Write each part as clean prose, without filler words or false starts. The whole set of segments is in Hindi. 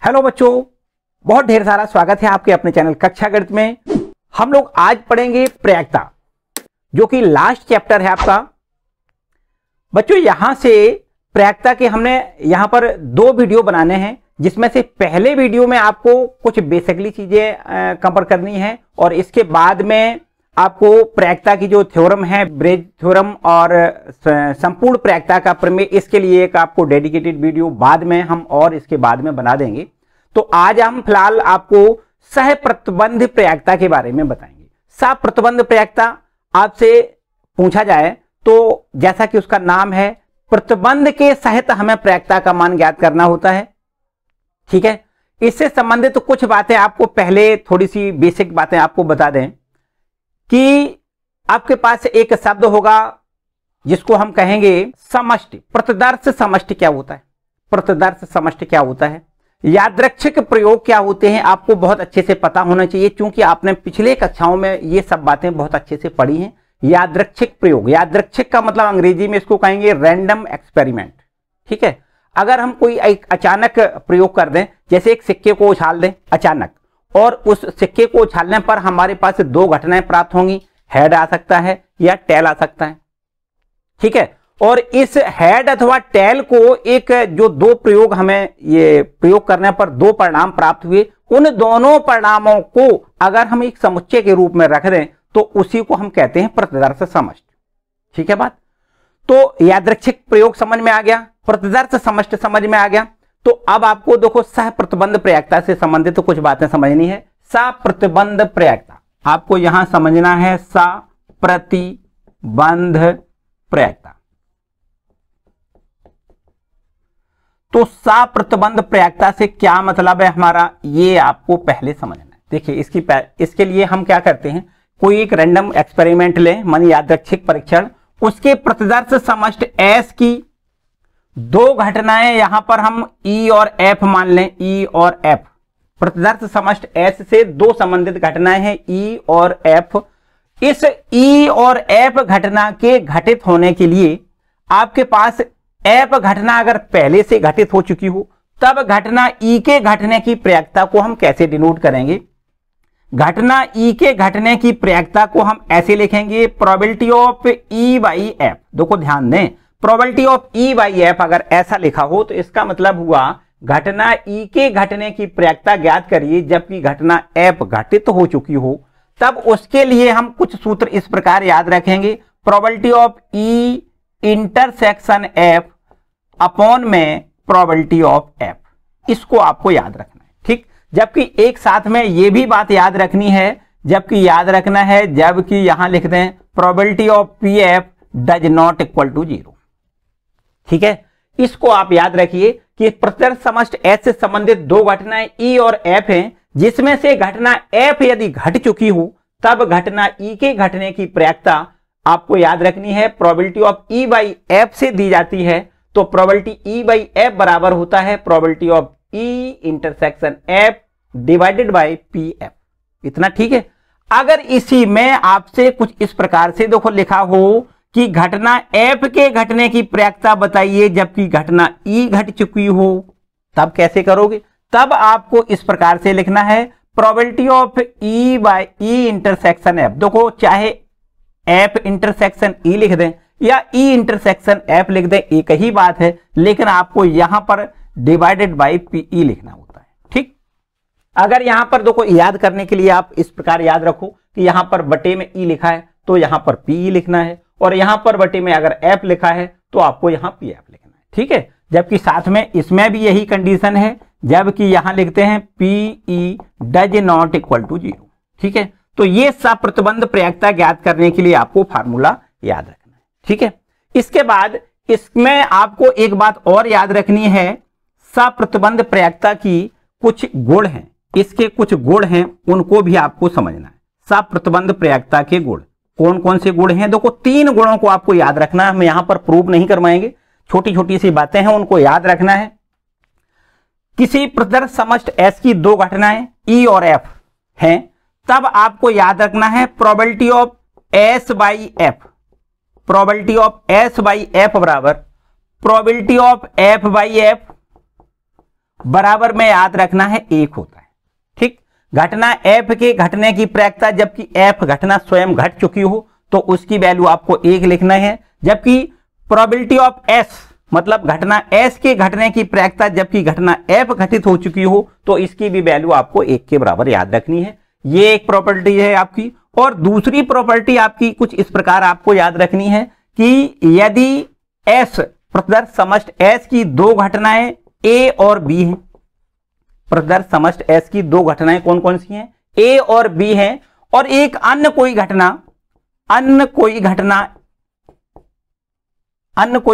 हेलो बच्चों, बहुत ढेर सारा स्वागत है आपके अपने चैनल कक्षा गणित में। हम लोग आज पढ़ेंगे प्रयाक्ता, जो कि लास्ट चैप्टर है आपका। बच्चों यहां से प्रयाक्ता के हमने यहां पर 2 वीडियो बनाने हैं, जिसमें से पहले वीडियो में आपको कुछ बेसिकली चीजें कवर करनी है और इसके बाद में आपको प्रयाक्ता की जो थ्योरम है, ब्रेज थ्योरम और संपूर्ण प्रयाक्ता का प्रमेय, इसके लिए एक आपको डेडिकेटेड वीडियो बाद में हम और इसके बाद में बना देंगे। तो आज हम फिलहाल आपको सह प्रतिबंध प्रयाक्ता के बारे में बताएंगे। सह प्रतिबंध प्रयाक्ता आपसे पूछा जाए तो जैसा कि उसका नाम है, प्रतिबंध के सहित हमें प्रयाक्ता का मान ज्ञात करना होता है। ठीक है, इससे संबंधित तो कुछ बातें आपको पहले थोड़ी सी बेसिक बातें आपको बता दें कि आपके पास एक शब्द होगा जिसको हम कहेंगे समष्टि। प्रतिदर्श समष्टि क्या होता है, प्रतिदर्श समष्टि क्या होता है, यादृच्छिक प्रयोग क्या होते हैं, आपको बहुत अच्छे से पता होना चाहिए, क्योंकि आपने पिछले कक्षाओं में ये सब बातें बहुत अच्छे से पढ़ी हैं। यादृच्छिक प्रयोग, यादृच्छिक का मतलब अंग्रेजी में इसको कहेंगे रैंडम एक्सपेरिमेंट। ठीक है, अगर हम कोई एक अचानक प्रयोग कर दें, जैसे एक सिक्के को उछाल दें अचानक, और उस सिक्के को उछालने पर हमारे पास 2 घटनाएं प्राप्त होंगी, हेड आ सकता है या टेल आ सकता है। ठीक है, और इस हेड अथवा टेल को एक जो 2 प्रयोग हमें ये प्रयोग करने पर 2 परिणाम प्राप्त हुए, उन दोनों परिणामों को अगर हम एक समुच्चय के रूप में रख दें तो उसी को हम कहते हैं प्रतिदर्श समष्टि। ठीक है बात, तो यादृच्छिक प्रयोग समझ में आ गया, प्रतिदर्श समष्टि समझ में आ गया। तो अब आपको देखो सह प्रतिबंध प्रयाक्ता से संबंधित तो कुछ बातें समझनी है। सह प्रतिबंध प्रयाक्ता आपको यहां समझना है, सह प्रतिबंध प्रयाक्ता। तो सह प्रतिबंध प्रयाक्ता से क्या मतलब है हमारा, ये आपको पहले समझना है। देखिए इसके लिए हम क्या करते हैं, कोई एक रैंडम एक्सपेरिमेंट लें, मानी यादृच्छिक परीक्षण, उसके प्रतिदर्श समष्टि S की 2 घटनाएं यहां पर हम E और F मान लें, E और F। प्रतिदर्श समष्टि S से 2 संबंधित घटनाएं हैं, E और F। इस E और F घटना के घटित होने के लिए आपके पास F घटना अगर पहले से घटित हो चुकी हो, तब घटना E के घटने की प्रयाक्ता को हम कैसे डिनोट करेंगे। घटना E के घटने की प्रयाक्ता को हम ऐसे लिखेंगे, probability of E by F। देखो ध्यान दें, probability of E by F अगर ऐसा लिखा हो तो इसका मतलब हुआ घटना E के घटने की प्रयाक्ता ज्ञात करिए जबकि घटना F घटित हो चुकी हो। तब उसके लिए हम कुछ सूत्र इस प्रकार याद रखेंगे, probability of E intersection F upon में प्रोबेबिलिटी ऑफ F। इसको आपको याद रखना है। ठीक, जबकि एक साथ में ये भी बात याद रखनी है, जबकि यहां लिख दें probability of PF does not equal to 0। ठीक है, इसको आप याद रखिए कि प्रतिदर्श समष्टि S से संबंधित 2 घटनाएं E और F हैं, जिसमें से घटना F यदि घट चुकी हो तब घटना E के घटने की प्रयाक्ता आपको याद रखनी है, probability of E by F से दी जाती है। तो प्रोबेबिलिटी E बाई F बराबर होता है probability of E intersection F divided by PF। इतना ठीक है। अगर इसी में आपसे कुछ इस प्रकार से देखो लिखा हो कि घटना F के घटने की प्रयाक्ता बताइए जबकि घटना E घट चुकी हो, तब कैसे करोगे, तब आपको इस प्रकार से लिखना है, probability of E by E intersection F। देखो चाहे F इंटरसेक्शन E लिख दें या E इंटरसेक्शन F लिख दें, एक ही बात है, लेकिन आपको यहां पर डिवाइडेड बाई PE लिखना होता है। ठीक, अगर यहां पर देखो याद करने के लिए आप इस प्रकार याद रखो कि यहां पर बटे में E लिखा है तो यहां पर PE लिखना है, और यहां पर बटे में अगर F लिखा है तो आपको यहां PF लिखना है। ठीक है, जबकि साथ में इसमें भी यही कंडीशन है, जबकि यहां लिखते हैं PE does not equal to 0। ठीक है, तो ये सह प्रतिबंध प्रयाक्ता ज्ञात करने के लिए आपको फार्मूला याद रखना है। ठीक है, इसके बाद इसमें आपको एक बात और याद रखनी है, सह प्रतिबंध प्रयाक्ता की कुछ गुण हैं, इसके कुछ गुण हैं, उनको भी आपको समझना है। सह प्रतिबंध प्रयाक्ता के गुण कौन कौन से गुण हैं, देखो 3 गुणों को आपको याद रखना है। हम यहां पर प्रूव नहीं करवाएंगे, छोटी छोटी सी बातें हैं, उनको याद रखना है। किसी प्रतिदर्श समष्टि S की 2 घटनाएं E और F हैं, तब आपको याद रखना है probability of S by F, probability of S by F बराबर probability of F by F बराबर में याद रखना है 1 होता है। ठीक, घटना एफ के घटने की प्रायिकता जबकि एफ घटना स्वयं घट चुकी हो तो उसकी वैल्यू आपको 1 लिखना है, जबकि प्रोबेबिलिटी ऑफ एस मतलब घटना एस के घटने की प्रायिकता जबकि घटना एफ घटित हो चुकी हो तो इसकी भी वैल्यू आपको 1 के बराबर याद रखनी है। ये एक प्रॉपर्टी है आपकी। और दूसरी प्रॉपर्टी आपकी कुछ इस प्रकार आपको याद रखनी है कि यदि एस प्रतिदर्श समष्ट एस की 2 घटनाएं ए और बी हैं, प्रतिदर्श समष्ट एस की 2 घटनाएं कौन कौन सी हैं, ए और बी हैं, और एक अन्य कोई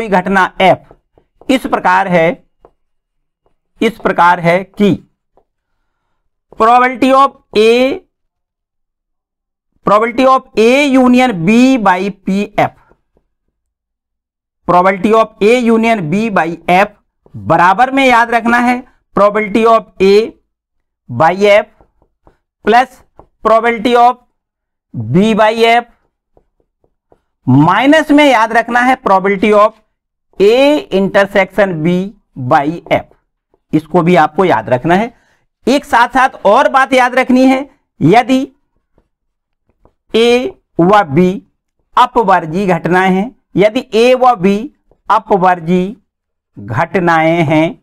घटना एफ इस प्रकार है कि probability of A union B by P F, probability of A union B by F बराबर में याद रखना है probability of A by F plus probability of B by F minus में याद रखना है probability of A intersection B by F. इसको भी आपको याद रखना है। एक साथ साथ और बात याद रखनी है, यदि ए व बी अपवर्जी घटनाएं हैं, यदि ए व बी अपवर्जी घटनाएं हैं,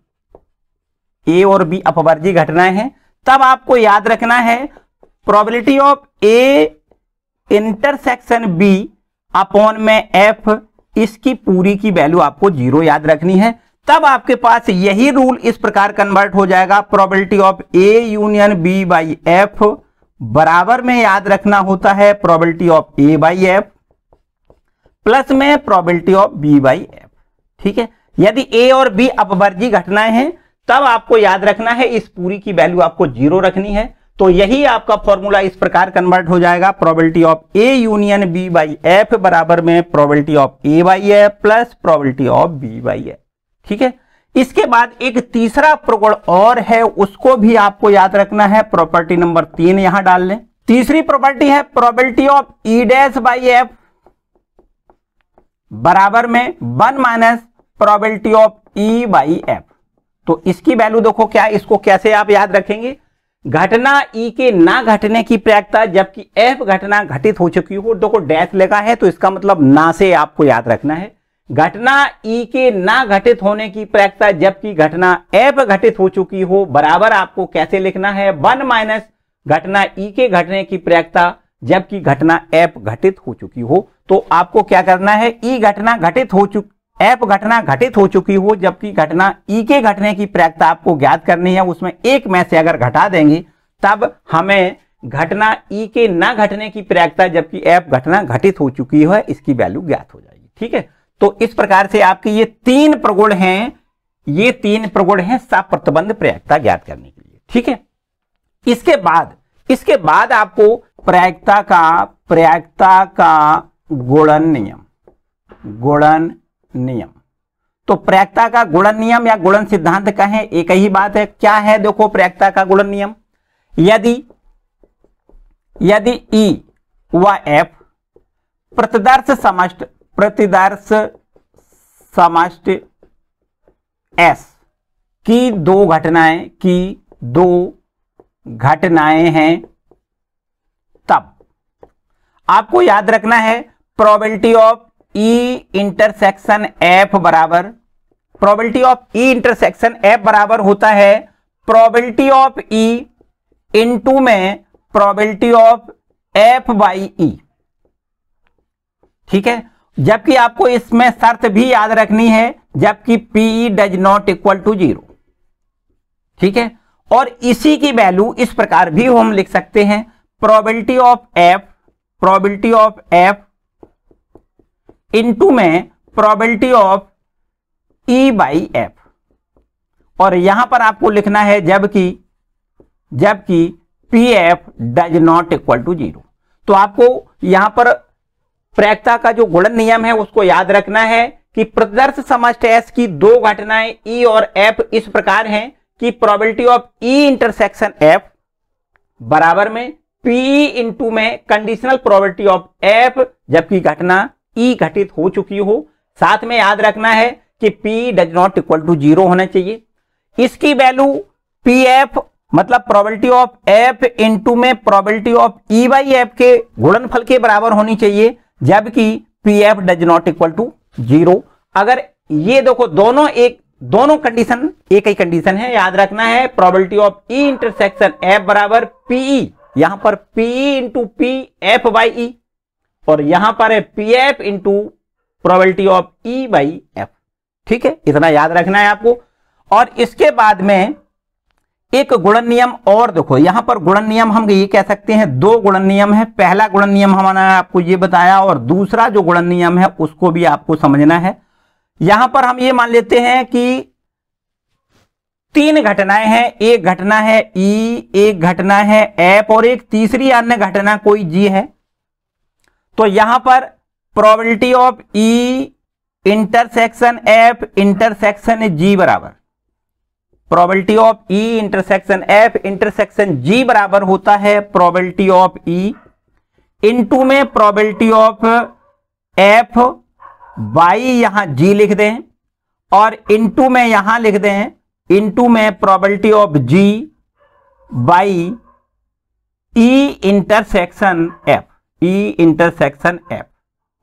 ए और बी अपवर्जी घटनाएं हैं, तब आपको याद रखना है probability of A intersection B upon में एफ, इसकी पूरी की वैल्यू आपको 0 याद रखनी है। तब आपके पास यही रूल इस प्रकार कन्वर्ट हो जाएगा, probability of A union B by F बराबर में याद रखना होता है probability of A by F plus में probability of B by F. ठीक है, यदि ए और बी अपवर्जी घटनाएं हैं तब आपको याद रखना है इस पूरी की वैल्यू आपको 0 रखनी है। तो यही आपका फॉर्मूला इस प्रकार कन्वर्ट हो जाएगा, probability of A union B by F बराबर में probability of A by F plus probability of B by F. ठीक है, इसके बाद एक तीसरा प्रगुण और है, उसको भी आपको याद रखना है। प्रॉपर्टी नंबर 3 यहां डाल लें। तीसरी प्रॉपर्टी है probability of E dash by F बराबर में 1 minus probability of E by F. तो इसकी वैल्यू देखो क्या, इसको कैसे आप याद रखेंगे, घटना ई के ना घटने की प्रायिकता जबकि एफ घटना घटित हो चुकी हो, देखो डैश लगा है तो इसका मतलब ना से आपको याद रखना है। घटना ई के ना घटित होने की प्रायिकता जबकि घटना एफ घटित हो चुकी हो बराबर आपको कैसे लिखना है, 1 माइनस घटना ई के घटने की प्रायिकता जबकि घटना एफ घटित हो चुकी हो। तो आपको क्या करना है, ई घटना घटित हो चुकी एफ घटना घटित हो चुकी हो जबकि घटना ई के घटने की प्रायिकता आपको ज्ञात करनी है, उसमें एक में से अगर घटा देंगे तब हमें घटना ई के ना घटने की प्रायिकता जबकि एफ घटना घटित हो चुकी है इसकी वैल्यू ज्ञात हो जाएगी। ठीक है, तो इस प्रकार से आपके ये 3 प्रगुण हैं, ये 3 प्रगुण हैं सप्रतिबंध प्रायिकता ज्ञात करने के लिए। ठीक है, इसके बाद आपको प्रायिकता का गुणन नियम, तो प्रायिकता का गुणन नियम या गुणन सिद्धांत कहें एक ही बात है। क्या है देखो प्रायिकता का गुणन नियम, यदि ई व एफ प्रतिदर्श समष्ट एस की 2 घटनाएं हैं, तब आपको याद रखना है probability of E intersection F बराबर, probability of E intersection F बराबर होता है प्रोबेबिलिटी ऑफ ई इनटू में probability of F by E. ठीक है, जबकि आपको इसमें शर्त भी याद रखनी है, जबकि P does not equal to 0। ठीक है, और इसी की वैल्यू इस प्रकार भी हम लिख सकते हैं, प्रोबेबिलिटी ऑफ एफ इनटू में probability of E by F, और यहां पर आपको लिखना है जबकि P F does not equal to 0। तो आपको यहां पर प्रायिकता का जो गुणन नियम है उसको याद रखना है कि प्रतिदर्श समष्ट एस की 2 घटनाएं ई और एफ इस प्रकार हैं कि probability of E intersection F बराबर में पी इनटू में कंडीशनल प्रोबेबिलिटी ऑफ एफ जबकि घटना ई घटित हो चुकी हो। साथ में याद रखना है कि P does not equal to 0 होना चाहिए। इसकी वैल्यू पी एफ मतलब प्रोबेबिलिटी ऑफ एफ इंटू में probability of E by F के गुणनफल के बराबर होनी चाहिए, जबकि P F does not equal to 0। अगर ये देखो दोनों कंडीशन एक ही कंडीशन है, याद रखना है। Probability of E intersection F बराबर पीई, यहां पर PE into P F by E, और यहां पर है P F into probability of E by F. ठीक है, इतना याद रखना है आपको। और इसके बाद में एक गुणन नियम और देखो, यहां पर गुणन नियम हम ये कह सकते हैं, दो गुणन नियम है। पहला गुणन नियम हमने आपको ये बताया, और दूसरा जो गुणन नियम है उसको भी आपको समझना है। यहां पर हम ये मान लेते हैं कि 3 घटनाएं हैं, एक घटना है ई, एक घटना है एफ, और एक तीसरी अन्य घटना कोई जी है। तो यहां पर probability of E intersection F intersection G बराबर probability of E intersection F intersection G बराबर होता है प्रोबेबिलिटी ऑफ ई इनटू में प्रोबेबिलिटी ऑफ एफ बाई, यहां जी लिख दें, और इनटू में यहां लिख दें, इनटू में probability of G by E intersection F, E intersection F.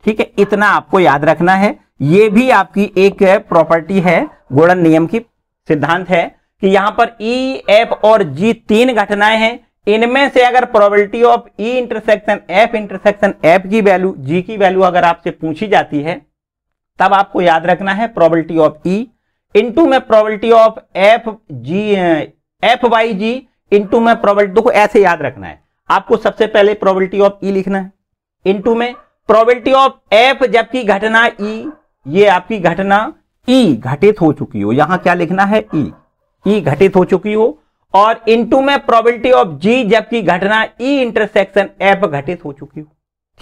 ठीक है, इतना आपको याद रखना है। यह भी आपकी एक प्रॉपर्टी है, गुणन नियम की सिद्धांत है कि यहां पर ई एफ और जी 3 घटनाएं हैं, इनमें से अगर probability of E intersection F की वैल्यू, जी की वैल्यू अगर आपसे पूछी जाती है, तब आपको याद रखना है प्रोबेबिलिटी ऑफ ई इनटू में probability of F by G into में प्रोबेबिलिटी। देखो ऐसे याद रखना है आपको, सबसे पहले प्रोबेबिलिटी ऑफ ई लिखना है, इनटू में प्रोबेबिलिटी ऑफ एफ, जबकि घटना ई, ये आपकी घटना ई घटित हो चुकी हो, यहां क्या लिखना है ई घटित हो चुकी हो, और इनटू में प्रोबेबिलिटी ऑफ जी, जबकि घटना ई इंटरसेक्शन एफ घटित हो चुकी हो।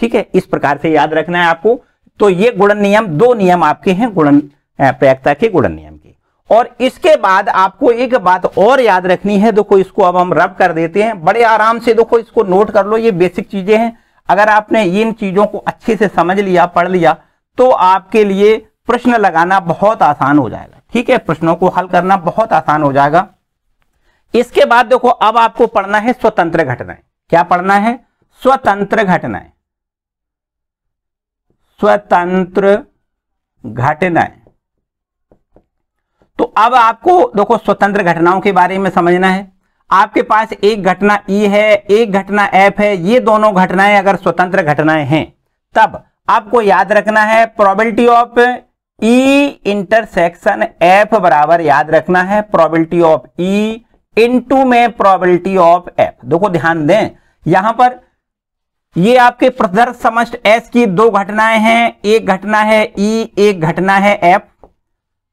ठीक है, इस प्रकार से याद रखना है आपको। तो ये गुणन नियम, 2 नियम आपके हैं गुणन प्रयोक्ता के गुणन नियम के। और इसके बाद आपको एक बात और याद रखनी है, देखो इसको अब हम रब कर देते हैं, बड़े आराम से देखो इसको नोट कर लो, ये बेसिक चीजें हैं। अगर आपने इन चीजों को अच्छे से समझ लिया, पढ़ लिया, तो आपके लिए प्रश्न लगाना बहुत आसान हो जाएगा। ठीक है, प्रश्नों को हल करना बहुत आसान हो जाएगा। इसके बाद देखो अब आपको पढ़ना है स्वतंत्र घटनाएं। क्या पढ़ना है? स्वतंत्र घटनाएं। स्वतंत्र घटनाएं। तो अब आपको देखो स्वतंत्र घटनाओं के बारे में समझना है। आपके पास एक घटना ई है, एक घटना एफ है, ये दोनों घटनाएं अगर स्वतंत्र घटनाएं हैं, तब आपको याद रखना है probability of E intersection F बराबर याद रखना है प्रोबेबिलिटी ऑफ ई इनटू में प्रोबेबिलिटी ऑफ एफ। देखो ध्यान दें, यहां पर ये आपके प्रदर्श समष्टि एस की 2 घटनाएं हैं, एक घटना है ई, एक घटना है एफ।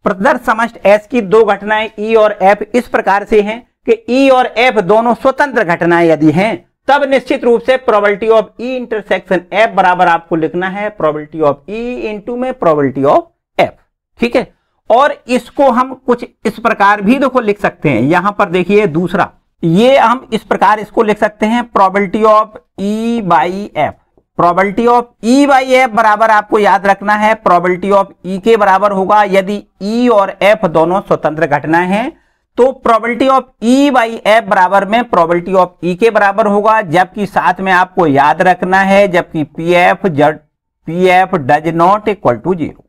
प्रदर्श समष्टि एस की 2 घटनाएं ई और एफ इस प्रकार से हैं कि ई और एफ दोनों स्वतंत्र घटनाएं यदि हैं, तब निश्चित रूप से probability of E intersection F बराबर आपको लिखना है प्रोबेबिलिटी ऑफ ई इनटू में प्रोबेबिलिटी ऑफ एफ। ठीक है, और इसको हम कुछ इस प्रकार भी देखो लिख सकते हैं। यहां पर देखिए दूसरा, ये हम इस प्रकार इसको लिख सकते हैं probability of E by F. Probability of E by F बराबर आपको याद रखना है प्रोबेबिलिटी ऑफ ई के बराबर होगा। यदि ई और एफ दोनों स्वतंत्र घटनाएं हैं, तो probability of E by F बराबर में प्रोबेबिलिटी ऑफ ई के बराबर होगा, जबकि साथ में आपको याद रखना है जबकि P F does not equal to 0।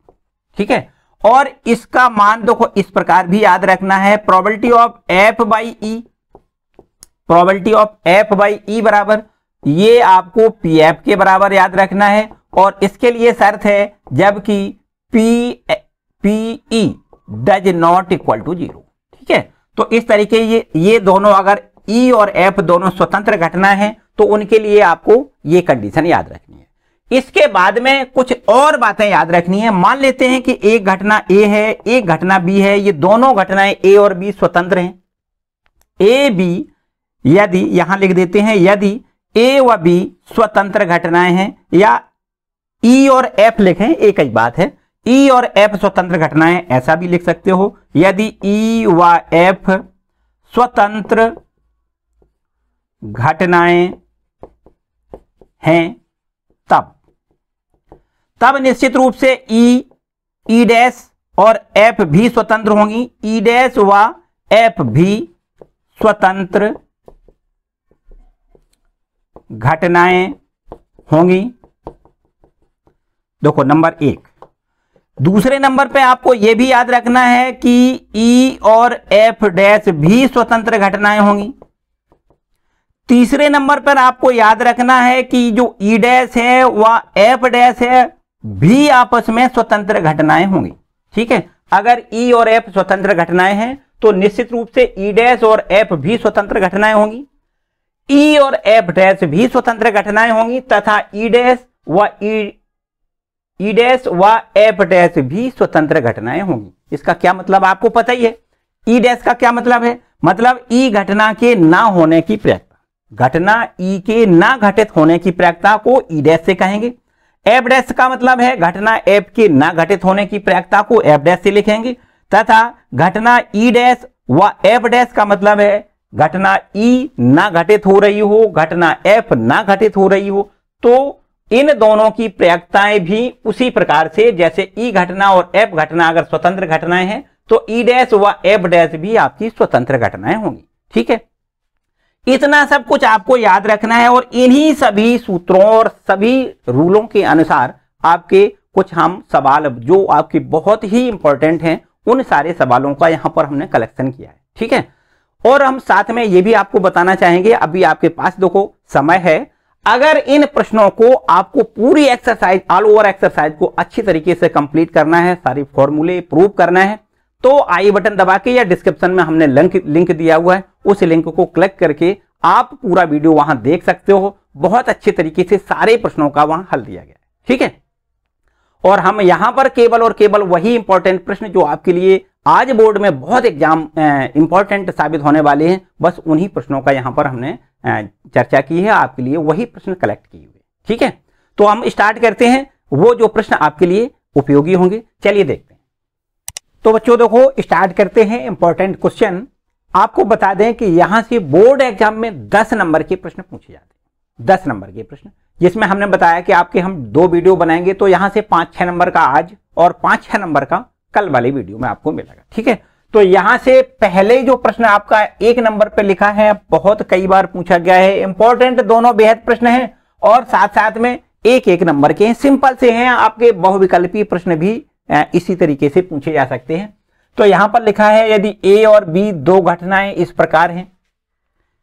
ठीक है, और इसका मान देखो इस प्रकार भी याद रखना है probability of F by E, probability of F by E बराबर ये आपको पी एफ के बराबर याद रखना है, और इसके लिए शर्त है जबकि P E does not equal to 0। ठीक है, तो इस तरीके ये दोनों अगर ई और एफ दोनों स्वतंत्र घटना है, तो उनके लिए आपको ये कंडीशन याद रखनी है। इसके बाद में कुछ और बातें याद रखनी है। मान लेते हैं कि एक घटना ए है, एक घटना बी है, ये दोनों घटनाएं ए और बी स्वतंत्र हैं। ए बी, यदि यहां लिख देते हैं यदि ए व बी स्वतंत्र घटनाएं हैं, या ई और एफ लिखें एक ही बात है, ई और एफ स्वतंत्र घटनाएं ऐसा भी लिख सकते हो। यदि ई व एफ स्वतंत्र घटनाएं हैं, तब निश्चित रूप से ई डैश और एफ भी स्वतंत्र होंगी। ई डैश व एफ भी स्वतंत्र घटनाएं होंगी। देखो नंबर 1। दूसरे नंबर पे आपको यह भी याद रखना है कि ई और एफ डैश भी स्वतंत्र घटनाएं होंगी। तीसरे नंबर पर आपको याद रखना है कि जो ई डैश है व एफ डैश है भी आपस में स्वतंत्र घटनाएं होंगी। ठीक है, अगर ई और एफ स्वतंत्र घटनाएं हैं तो निश्चित रूप से ई डैश और एफ भी स्वतंत्र घटनाएं होंगी, ई और एफ डैश भी स्वतंत्र घटनाएं होंगी तथा ई डैश व एफ डैश भी स्वतंत्र घटनाएं होंगी। इसका क्या मतलब आपको पता ही है। ई डैश का क्या मतलब है? मतलब ई घटना के ना होने की प्रक्रिया, घटना ई के ना घटित होने की प्रक्रिया को ई डैश से कहेंगे। एफ डैश का मतलब है घटना एफ के ना घटित होने की प्रक्रिया को एफ डैश से लिखेंगे तथा घटना ई डैश व एफ डैश का मतलब है घटना ई ना घटित हो रही हो, घटना एफ ना घटित हो रही हो। तो इन दोनों की प्रक्रियाएं भी उसी प्रकार से, जैसे ई घटना और एफ घटना अगर स्वतंत्र घटनाएं हैं तो ई डैश व एफ डैश भी आपकी स्वतंत्र घटनाएं होंगी। ठीक है, इतना सब कुछ आपको याद रखना है और इन्हीं सभी सूत्रों और सभी रूलों के अनुसार आपके कुछ हम सवाल जो आपके बहुत ही इंपॉर्टेंट हैं उन सारे सवालों का यहां पर हमने कलेक्शन किया है। ठीक है, और हम साथ में ये भी आपको बताना चाहेंगे, अभी आपके पास देखो समय है, अगर इन प्रश्नों को आपको पूरी एक्सरसाइज, ऑल ओवर एक्सरसाइज को अच्छी तरीके से कंप्लीट करना है, सारी फॉर्मूले प्रूव करना है, तो आई बटन दबा के या डिस्क्रिप्शन में हमने लिंक दिया हुआ है, उस लिंक को क्लिक करके आप पूरा वीडियो वहां देख सकते हो। बहुत अच्छे तरीके से सारे प्रश्नों का वहां हल दिया गया है। ठीक है, और हम यहां पर केवल और केवल वही इंपॉर्टेंट प्रश्न जो आपके लिए आज बोर्ड में बहुत एग्जाम इंपॉर्टेंट साबित होने वाले हैं, बस उन्हीं प्रश्नों का यहां पर हमने चर्चा की है, आपके लिए वही प्रश्न कलेक्ट किए हुए। ठीक है, तो हम स्टार्ट करते हैं वो जो प्रश्न आपके लिए उपयोगी होंगे। चलिए देखते हैं। तो बच्चों देखो स्टार्ट करते हैं इंपॉर्टेंट क्वेश्चन। आपको बता दें कि यहां से बोर्ड एग्जाम में 10 नंबर के प्रश्न पूछे जाते हैं, 10 नंबर के प्रश्न, जिसमें हमने बताया कि आपके हम 2 वीडियो बनाएंगे, तो यहां से 5-6 नंबर का आज और 5-6 नंबर का कल वाले वीडियो में आपको मिलेगा। ठीक है, तो यहां से पहले जो प्रश्न आपका 1 नंबर पे लिखा है, बहुत कई बार पूछा गया है, इंपॉर्टेंट दोनों बेहद प्रश्न हैं और साथ साथ में 1-1 नंबर के हैं, सिंपल से हैं। आपके बहुविकल्पी प्रश्न भी इसी तरीके से पूछे जा सकते हैं। तो यहां पर लिखा है यदि ए और बी 2 घटनाएं इस प्रकार हैं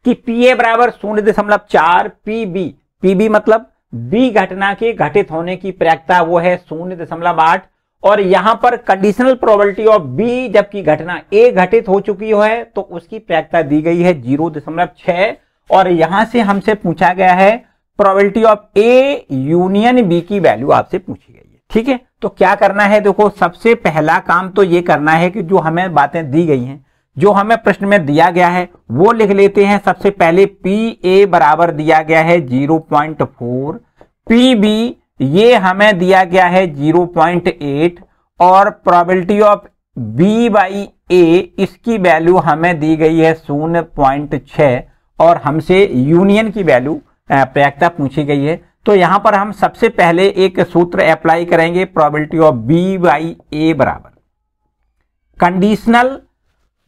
कि पी ए बराबर 0.4 पीबी मतलब बी घटना के घटित होने की प्रक्रिया वो है 0.8 और यहां पर कंडीशनल प्रोबेबिलिटी ऑफ बी, जबकि घटना ए घटित हो चुकी है तो उसकी प्रक्रिया दी गई है 0.6 और यहां से हमसे पूछा गया है probability of A union B की वैल्यू आपसे पूछी गई है। ठीक है, तो क्या करना है, देखो सबसे पहला काम तो ये करना है कि जो हमें बातें दी गई हैं, जो हमें प्रश्न में दिया गया है वो लिख लेते हैं। सबसे पहले पी ए बराबर दिया गया है 0.4, पी बी ये हमें दिया गया है 0.8 और प्रोबेबिलिटी ऑफ बी बाई ए इसकी वैल्यू हमें दी गई है 0.6 और हमसे यूनियन की वैल्यू प्रक्रिया पूछी गई है। तो यहां पर हम सबसे पहले एक सूत्र अप्लाई करेंगे, probability of B by A बराबर कंडीशनल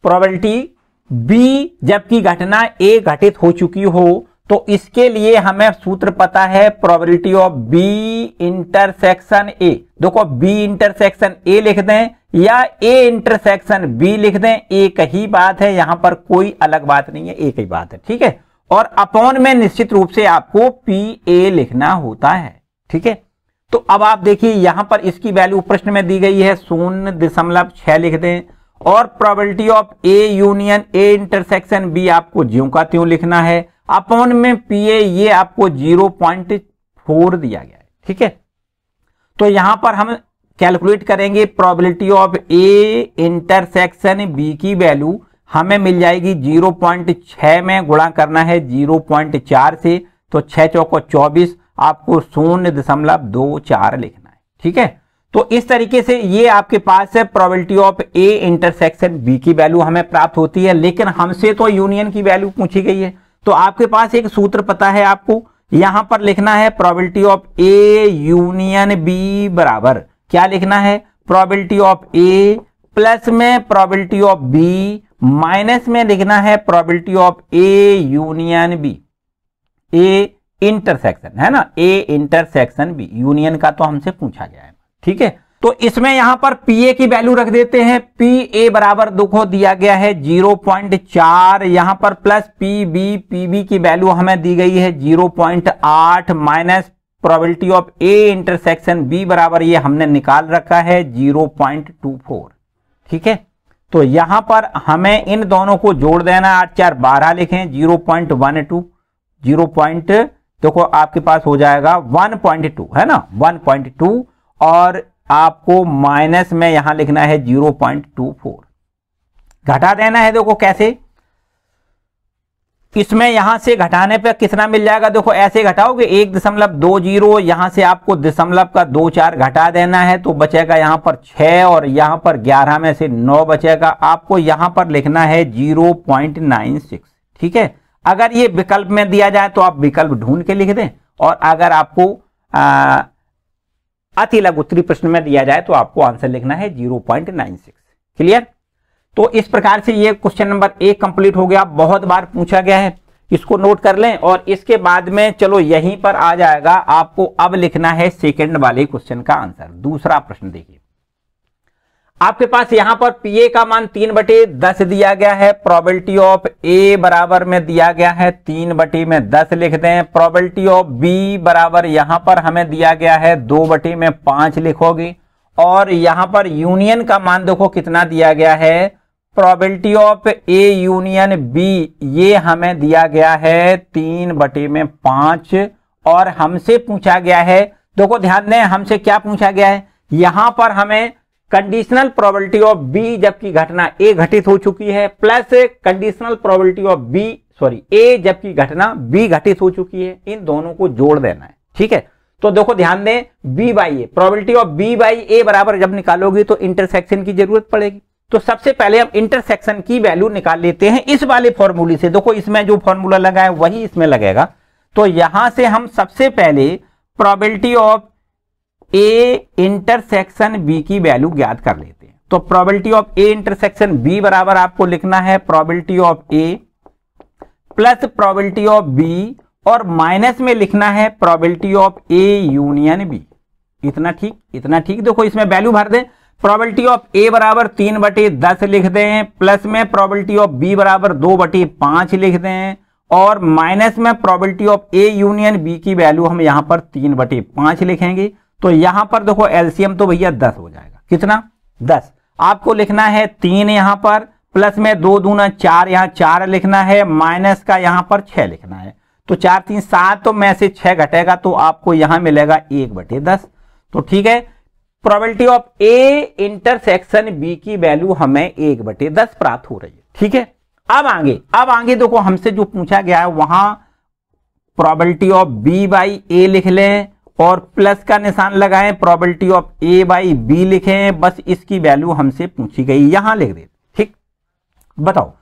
प्रोबेबिलिटी बी जबकि घटना ए घटित हो चुकी हो, तो इसके लिए हमें सूत्र पता है probability of B intersection A. देखो बी इंटरसेक्शन ए लिख दें या ए इंटरसेक्शन बी लिख दें, एक ही बात है, यहां पर कोई अलग बात नहीं है, एक ही बात है। ठीक है, और अपॉन में निश्चित रूप से आपको पी ए लिखना होता है। ठीक है, तो अब आप देखिए यहां पर इसकी वैल्यू प्रश्न में दी गई है 0.6 लिख दें और probability of A union A intersection B आपको ज्यों का त्यों लिखना है, अपॉन में पी ए ये आपको 0.4 दिया गया है। ठीक है, तो यहां पर हम कैलकुलेट करेंगे probability of A intersection B की वैल्यू हमें मिल जाएगी 0.6 में गुणा करना है 0.4 से, तो 6 चौको 24 आपको 0.24 लिखना है। ठीक है, तो इस तरीके से ये आपके पास है probability of A intersection B की वैल्यू हमें प्राप्त होती है, लेकिन हमसे तो यूनियन की वैल्यू पूछी गई है। तो आपके पास एक सूत्र पता है, आपको यहां पर लिखना है probability of A union B बराबर क्या लिखना है, प्रोबेबिलिटी ऑफ ए प्लस में प्रोबेबिलिटी ऑफ बी माइनस में लिखना है probability of A union B, A intersection है ना, ए इंटरसेक्शन बी, यूनियन का तो हमसे पूछा गया है, ठीक है। तो इसमें यहां पर पी ए की वैल्यू रख देते हैं, पी ए बराबर देखो दिया गया है 0.4, यहां पर प्लस पी बी की वैल्यू हमें दी गई है 0.8 minus probability of A intersection B बराबर ये हमने निकाल रखा है 0.24, ठीक है। तो यहां पर हमें इन दोनों को जोड़ देना, 8 4 12 लिखें, 0.12 0. देखो आपके पास हो जाएगा 1.2 है ना, 1.2 और आपको माइनस में यहां लिखना है 0.24, घटा देना है। देखो कैसे, इसमें यहां से घटाने पे कितना मिल जाएगा, देखो ऐसे घटाओगे 1.20, यहां से आपको दशमलव का 2-4 घटा देना है तो बचेगा यहां पर 6 और यहां पर 11 में से 9 बचेगा, आपको यहां पर लिखना है 0.96, ठीक है। अगर ये विकल्प में दिया जाए तो आप विकल्प ढूंढ के लिख दें, और अगर आपको अति लघु उत्तरीय प्रश्न में दिया जाए तो आपको आंसर लिखना है 0.96। क्लियर। तो इस प्रकार से ये क्वेश्चन नंबर 1 कंप्लीट हो गया, बहुत बार पूछा गया है, इसको नोट कर लें। और इसके बाद में चलो यहीं पर आ जाएगा, आपको अब लिखना है सेकंड वाले क्वेश्चन का आंसर। दूसरा प्रश्न देखिए, आपके पास यहां पर पीए का मान 3/10 दिया गया है, प्रोबेबिलिटी ऑफ ए बराबर में दिया गया है 3/10 लिख दें, प्रोबेबिलिटी ऑफ बी बराबर यहां पर हमें दिया गया है 2/5 लिखोगे, और यहां पर यूनियन का मान देखो कितना दिया गया है, probability of A union B ये हमें दिया गया है 3/5, और हमसे पूछा गया है, देखो ध्यान दें हमसे क्या पूछा गया है, यहां पर हमें कंडीशनल प्रोबेबिलिटी ऑफ बी जबकि घटना ए घटित हो चुकी है, plus conditional probability of B A जबकि घटना बी घटित हो चुकी है, इन दोनों को जोड़ देना है, ठीक है। तो देखो ध्यान दें, B by A, probability of B by A बराबर जब निकालोगी तो इंटरसेक्शन की जरूरत पड़ेगी। तो सबसे पहले हम इंटरसेक्शन की वैल्यू निकाल लेते हैं इस वाले फॉर्मूले से। देखो इसमें जो फॉर्मूला लगा है वही इसमें लगेगा। तो यहां से हम सबसे पहले probability of A intersection B की वैल्यू ज्ञात कर लेते हैं। तो probability of A intersection B बराबर आपको लिखना है probability of A plus probability of B, और माइनस में लिखना है probability of A union B. इतना ठीक, इतना ठीक। देखो इसमें वैल्यू भर दें, प्रोबेबिलिटी ऑफ ए बराबर 3/10 लिख दें, प्लस में प्रोबेबिलिटी ऑफ बी बराबर 2/5 लिख दें, और माइनस में probability of A union B की वैल्यू हम यहां पर 3/5 लिखेंगे। तो यहां पर देखो एलसीएम तो भैया 10 हो जाएगा, कितना 10। आपको लिखना है 3 यहां पर, प्लस में 2 दूना 4, यहां 4 लिखना है, माइनस का यहां पर 6 लिखना है। तो 4 3 7, तो में से 6 घटेगा तो आपको यहां मिलेगा 1/10। तो ठीक है, probability of A intersection B की वैल्यू हमें 1/10 प्राप्त हो रही है, ठीक है। अब आगे देखो हमसे जो पूछा गया है वहां probability of B by A लिख लें और प्लस का निशान लगाएं, probability of A by B लिखें, बस इसकी वैल्यू हमसे पूछी गई यहां लिख दे। ठीक, बताओ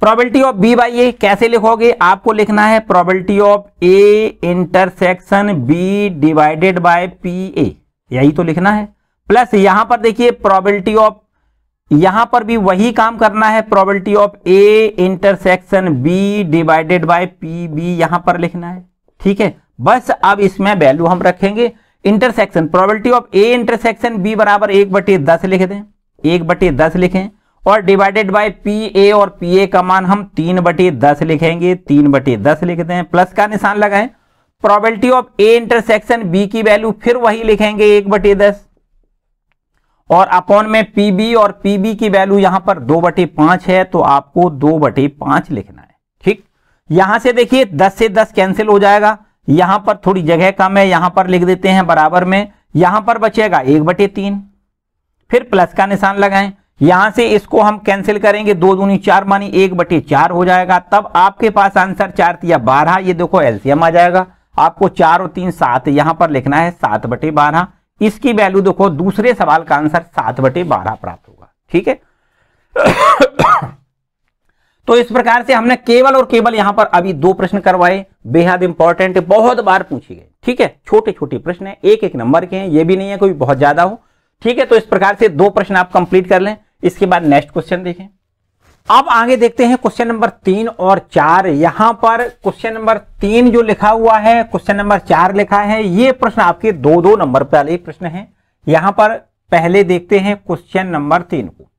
probability of B by A कैसे लिखोगे, आपको लिखना है probability of A intersection B divided by P A, यही तो लिखना है। प्लस यहां पर देखिए प्रोबेबिलिटी ऑफ, यहां पर भी वही काम करना है, probability of A intersection B divided by P B यहां पर लिखना है, ठीक है। बस अब इसमें वैल्यू हम रखेंगे intersection, probability of A intersection B बराबर 1/10 लिख दें, 1/10 लिखें, और डिवाइडेड बाय पी ए, और पी ए का मान हम 3/10 लिखेंगे, 3/10 लिख दें, प्लस का निशान लगाएं। Probability of A intersection B की वैल्यू फिर वही लिखेंगे 1/10, और अपॉन में पीबी, और पीबी की वैल्यू यहां पर 2/5 है तो आपको 2/5 लिखना है, ठीक। यहां से देखिए 10 से 10 कैंसिल हो जाएगा, यहां पर थोड़ी जगह कम है, यहां पर लिख देते हैं बराबर में, यहां पर बचेगा 1/3, फिर प्लस का निशान लगाएं, यहां से इसको हम कैंसिल करेंगे, 2 दूनी 4 मानी 1/4 हो जाएगा, तब आपके पास आंसर 4 या 12, ये देखो एलसीएम आ जाएगा, आपको 4 और 3 7 यहां पर लिखना है 7/12, इसकी वैल्यू देखो दूसरे सवाल का आंसर 7/12 प्राप्त होगा, ठीक है। तो इस प्रकार से हमने केवल और केवल यहां पर अभी 2 प्रश्न करवाए, बेहद इंपॉर्टेंट, बहुत बार पूछे गए, ठीक है। छोटे छोटे प्रश्न है, 1-1 नंबर के हैं, ये भी नहीं है कोई बहुत ज्यादा हो, ठीक है। तो इस प्रकार से 2 प्रश्न आप कंप्लीट कर लें, इसके बाद नेक्स्ट क्वेश्चन देखें। अब आगे देखते हैं क्वेश्चन नंबर 3 और 4। यहां पर क्वेश्चन नंबर 3 जो लिखा हुआ है, क्वेश्चन नंबर 4 लिखा है, ये प्रश्न आपके 2-2 नंबर पर वाले प्रश्न है। यहां पर पहले देखते हैं क्वेश्चन नंबर 3 को।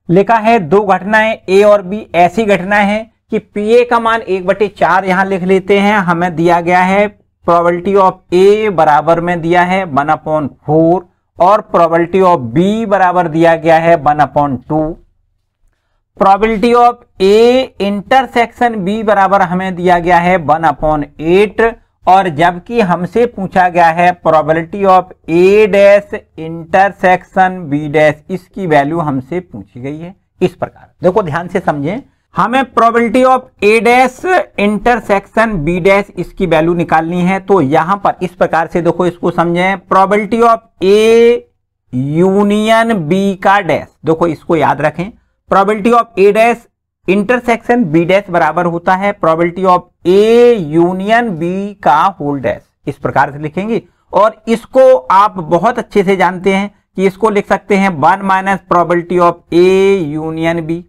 लिखा है दो घटनाएं ए और बी ऐसी घटनाएं हैं कि पीए का मान 1/4 यहां लिख लेते हैं। हमें दिया गया है प्रोबेबिलिटी ऑफ ए बराबर में दिया है 1/4 और प्रोबेबिलिटी ऑफ बी बराबर दिया गया है 1/2। Probability of A intersection B बराबर हमें दिया गया है 1/8 और जबकि हमसे पूछा गया है probability of A dash intersection B dash, इसकी वैल्यू हमसे पूछी गई है इस प्रकार। देखो ध्यान से समझें, हमें probability of A dash intersection B dash इसकी वैल्यू निकालनी है। तो यहां पर इस प्रकार से देखो इसको समझें, probability of A union B का डैश, देखो इसको याद रखें, probability of A dash intersection B dash बराबर होता है probability of A union B का होल डैश, इस प्रकार से लिखेंगे। और इसको आप बहुत अच्छे से जानते हैं कि इसको लिख सकते हैं 1 minus probability of A union B,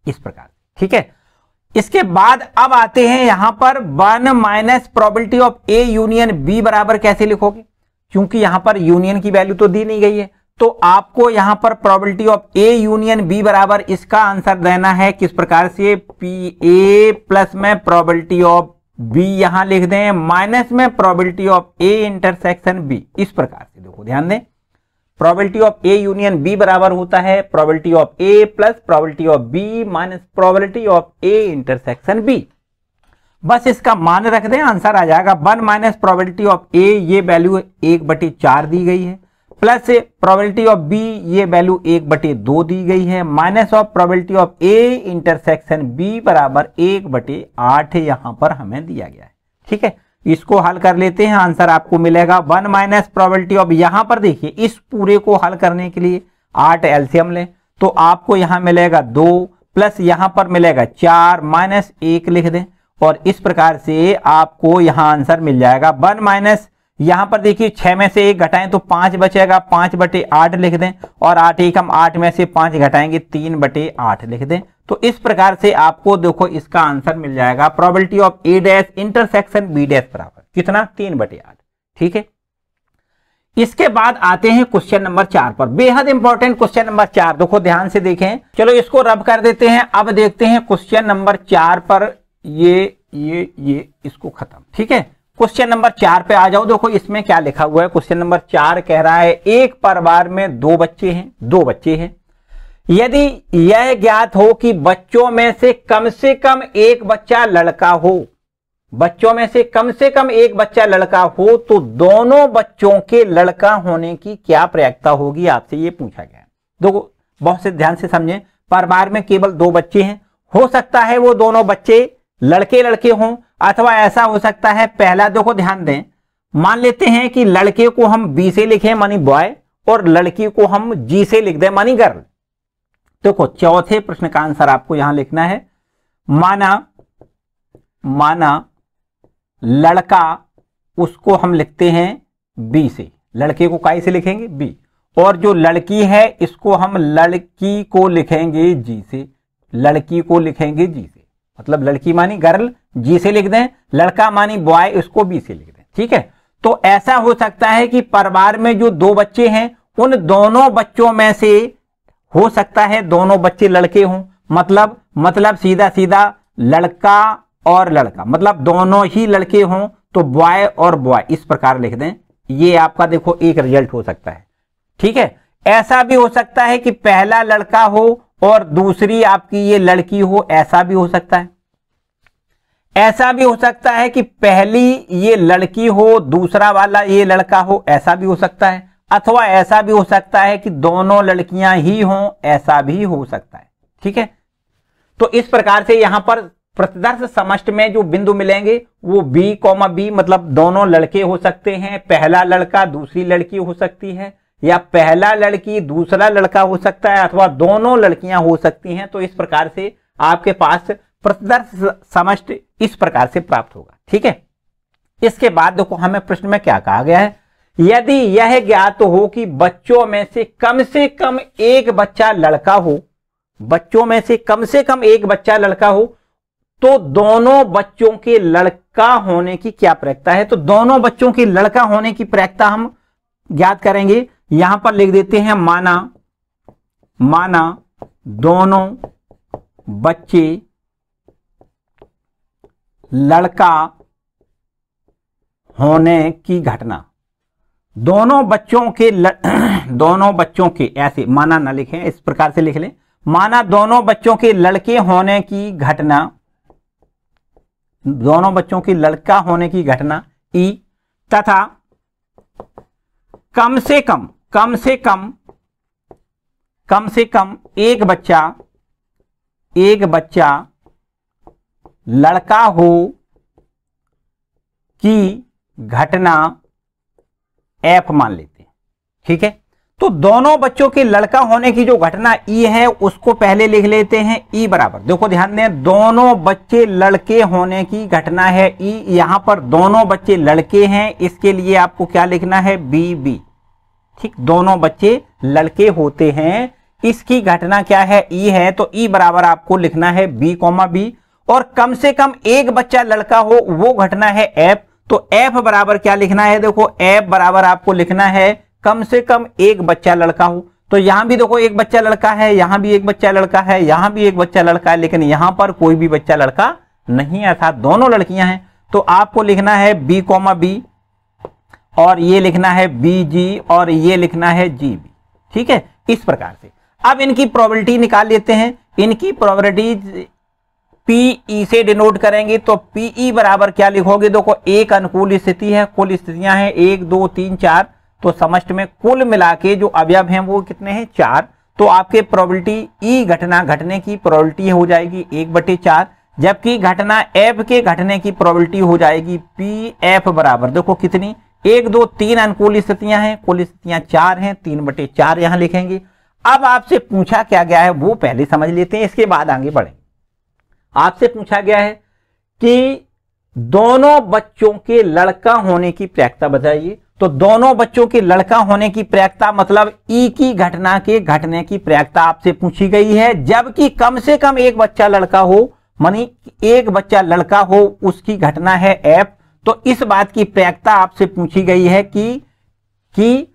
इस प्रकार, ठीक है। इसके बाद अब आते हैं यहां पर 1 minus probability of A union B बराबर कैसे लिखोगे, क्योंकि यहां पर यूनियन की वैल्यू तो दी नहीं गई है। तो आपको यहां पर probability of A union B बराबर इसका आंसर देना है किस प्रकार से, पी ए प्लस में प्रोबेबिलिटी ऑफ बी यहां लिख दें माइनस में probability of A intersection B, इस प्रकार से। देखो ध्यान दें, probability of A union B बराबर होता है probability of A plus probability of B minus probability of A intersection B. बस इसका मान रख दें, आंसर आ जाएगा 1 माइनस प्रोबेबिलिटी ऑफ ए, ये वैल्यू 1/4 दी गई है, प्लस प्रोबेबिलिटी ऑफ बी ये वैल्यू 1/2 दी गई है, minus of probability of A intersection B बराबर 1/8 यहां पर हमें दिया गया है, ठीक है। इसको हल कर लेते हैं, आंसर आपको मिलेगा 1 माइनस प्रोबेबिलिटी ऑफ, यहां पर देखिए इस पूरे को हल करने के लिए 8 एलसीएम लें तो आपको यहां मिलेगा 2 प्लस यहां पर मिलेगा 4 माइनस 1 लिख दें और इस प्रकार से आपको यहां आंसर मिल जाएगा 1 माइनस, यहां पर देखिए 6 में से 1 घटाएं तो 5 बचेगा, 5/8 लिख दें और 8 1 हम 8 में से 5 घटाएंगे 3/8 लिख दें। तो इस प्रकार से आपको देखो इसका आंसर मिल जाएगा probability of A dash intersection B dash बराबर कितना, 3/8, ठीक है। इसके बाद आते हैं क्वेश्चन नंबर 4 पर, बेहद इंपॉर्टेंट क्वेश्चन नंबर 4, देखो ध्यान से देखें। चलो इसको रब कर देते हैं, अब देखते हैं क्वेश्चन नंबर 4 पर, ये इसको खत्म, ठीक है। क्वेश्चन नंबर 4 पे आ जाओ, देखो इसमें क्या लिखा हुआ है। क्वेश्चन नंबर 4 कह रहा है एक परिवार में 2 बच्चे हैं, यदि यह ज्ञात हो कि बच्चों में से कम एक बच्चा लड़का हो, बच्चों में से कम एक बच्चा लड़का हो तो दोनों बच्चों के लड़का होने की क्या प्रयोक्ता होगी, आपसे ये पूछा गया है। देखो बहुत से ध्यान से समझें, परिवार में केवल 2 बच्चे हैं, हो सकता है वो दोनों बच्चे लड़के हों अथवा ऐसा हो सकता है, पहला देखो ध्यान दें, मान लेते हैं कि लड़के को हम बी से लिखें मानी बॉय और लड़की को हम जी से लिख दें मानी गर्ल। देखो चौथे प्रश्न का आंसर आपको यहां लिखना है, माना लड़का उसको हम लिखते हैं बी से, लड़के को काय से लिखेंगे बी, और जो लड़की है इसको हम लड़की को लिखेंगे जी से, लड़की को लिखेंगे जी से, मतलब लड़की मानी गर्ल जी से लिख दें, लड़का मानी बॉय उसको बी से लिख दें, ठीक है। तो ऐसा हो सकता है कि परिवार में जो 2 बच्चे हैं उन दोनों बच्चों में से हो सकता है दोनों बच्चे लड़के हों, मतलब सीधा लड़का और लड़का, मतलब दोनों ही लड़के हों तो बॉय और बॉय, इस प्रकार लिख दें। ये आपका देखो एक रिजल्ट हो सकता है, ठीक है। ऐसा भी हो सकता है कि पहला लड़का हो और दूसरी आपकी ये लड़की हो, ऐसा भी हो सकता है। ऐसा भी हो सकता है कि पहली ये लड़की हो दूसरा वाला ये लड़का हो, ऐसा भी हो सकता है। अथवा ऐसा भी हो सकता है कि दोनों लड़कियां ही हों, ऐसा भी हो सकता है, ठीक है। तो इस प्रकार से यहां पर प्रतिदर्श समष्टि में जो बिंदु मिलेंगे वो B, मतलब दोनों लड़के हो सकते हैं, पहला लड़का दूसरी लड़की हो सकती है, या पहला लड़की दूसरा लड़का हो सकता है, अथवा दोनों लड़कियां हो सकती हैं। तो इस प्रकार से आपके पास प्रतिदर्श समष्टि इस प्रकार से प्राप्त होगा, ठीक है। इसके बाद देखो हमें प्रश्न में क्या कहा गया है, यदि यह ज्ञात हो कि बच्चों में से कम एक बच्चा लड़का हो बच्चों में से कम एक बच्चा लड़का हो, तो दोनों बच्चों के लड़का होने की क्या प्रैक्टिस है? तो दोनों बच्चों के लड़का होने की प्रैक्टिस हम ज्ञात करेंगे। यहां पर लिख देते हैं माना दोनों बच्चे लड़का होने की घटना। दोनों बच्चों के ऐसे माना ना लिखें, इस प्रकार से लिख लें, माना दोनों बच्चों के लड़के होने की घटना, दोनों बच्चों की लड़का होने की घटना ई, तथा कम से कम एक बच्चा लड़का हो की घटना एफ मान लेते हैं। ठीक है, तो दोनों बच्चों के लड़का होने की जो घटना ई है उसको पहले लिख लेते हैं ई बराबर, देखो ध्यान दें, दोनों बच्चे लड़के होने की घटना है ई, यहां पर दोनों बच्चे लड़के हैं, इसके लिए आपको क्या लिखना है? B B. ठीक, दोनों बच्चे लड़के होते हैं, इसकी घटना क्या है? ई है, तो ई बराबर आपको लिखना है बी कॉमा बी। और कम से कम एक बच्चा लड़का हो वो घटना है एफ, तो एफ बराबर क्या लिखना है? देखो एफ बराबर आपको लिखना है कम से कम एक बच्चा लड़का हो। तो यहां भी देखो एक बच्चा लड़का है, यहां भी एक बच्चा लड़का है, यहां भी एक बच्चा लड़का है, लेकिन यहां पर कोई भी बच्चा लड़का नहीं है, अर्थात दोनों लड़कियां हैं। तो आपको लिखना है बी कॉमा बी, और ये लिखना है बी जी, और ये लिखना है जी बी। ठीक है, इस प्रकार से अब इनकी प्रोबेबिलिटी निकाल लेते हैं। इनकी प्रोबेबिलिटी पीई से डिनोट करेंगे, तो पीई बराबर क्या लिखोगे? देखो एक अनुकूल स्थिति है, कुल स्थितियां हैं 1 2 3 4, तो समष्ट में कुल मिला के जो अवयव हैं वो कितने हैं? 4। तो आपके प्रोबेबिलिटी ई घटना घटने की प्रोबेबिलिटी हो जाएगी 1/4, जबकि घटना एफ के घटने की प्रोबेबिलिटी हो जाएगी पी एफ बराबर, देखो कितनी? 1 2 3 अनुकूल स्थितियां हैं, कुल स्थितियां 4 हैं, 3/4 यहां लिखेंगे। अब आपसे पूछा क्या गया है वो पहले समझ लेते हैं, इसके बाद आगे बढ़ेंगे। आपसे पूछा गया है कि दोनों बच्चों के लड़का होने की प्रैक्टिस बताइए। तो दोनों बच्चों के लड़का होने की प्रैक्टिस मतलब ई की घटना के घटने की प्रैक्टिस आपसे पूछी गई है, जबकि कम से कम एक बच्चा लड़का हो, मानी एक बच्चा लड़का हो, उसकी घटना है एफ। तो इस बात की प्रैक्टिस आपसे पूछी गई है कि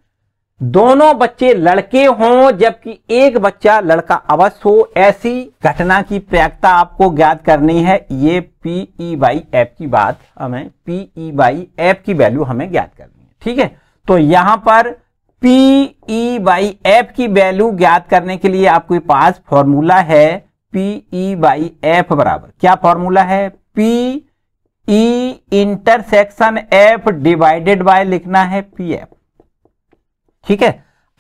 दोनों बच्चे लड़के हों जबकि एक बच्चा लड़का अवश्य हो, ऐसी घटना की प्रैक्टिस आपको ज्ञात करनी है। ये पीई बाई एफ की बात, हमें पीई बाई एफ की वैल्यू हमें ज्ञात करनी है। ठीक है, तो यहां पर पीई बाई एफ की वैल्यू ज्ञात करने के लिए आपके पास फॉर्मूला है पीई बाई एफ बराबर, क्या फॉर्मूला है? P E intersection F divided by लिखना है पी एफ। ठीक है,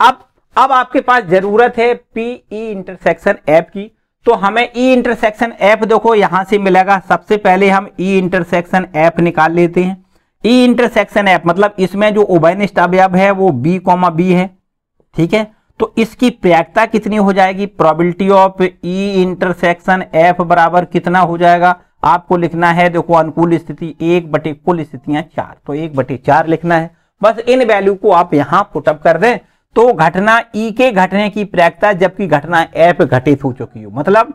अब आपके पास जरूरत है पीई इंटरसेक्शन एफ की, तो हमें ई इंटरसेक्शन एफ देखो यहां से मिलेगा। सबसे पहले हम ई इंटरसेक्शन एफ निकाल लेते हैं। ई इंटरसेक्शन एफ मतलब इसमें जो उभयनिष्ठ अवयव है वो बी कॉमा बी है। ठीक है, तो इसकी प्रैक्टिस कितनी हो जाएगी? Probability of E intersection F बराबर कितना हो जाएगा? आपको लिखना है देखो अनुकूल स्थिति 1 कुल स्थितियां 4, तो 1/4 लिखना है। बस इन वैल्यू को आप यहां पुटअप कर दें तो घटना ई के घटने की प्रैक्टिस जबकि घटना एफ घटित हो चुकी हो, मतलब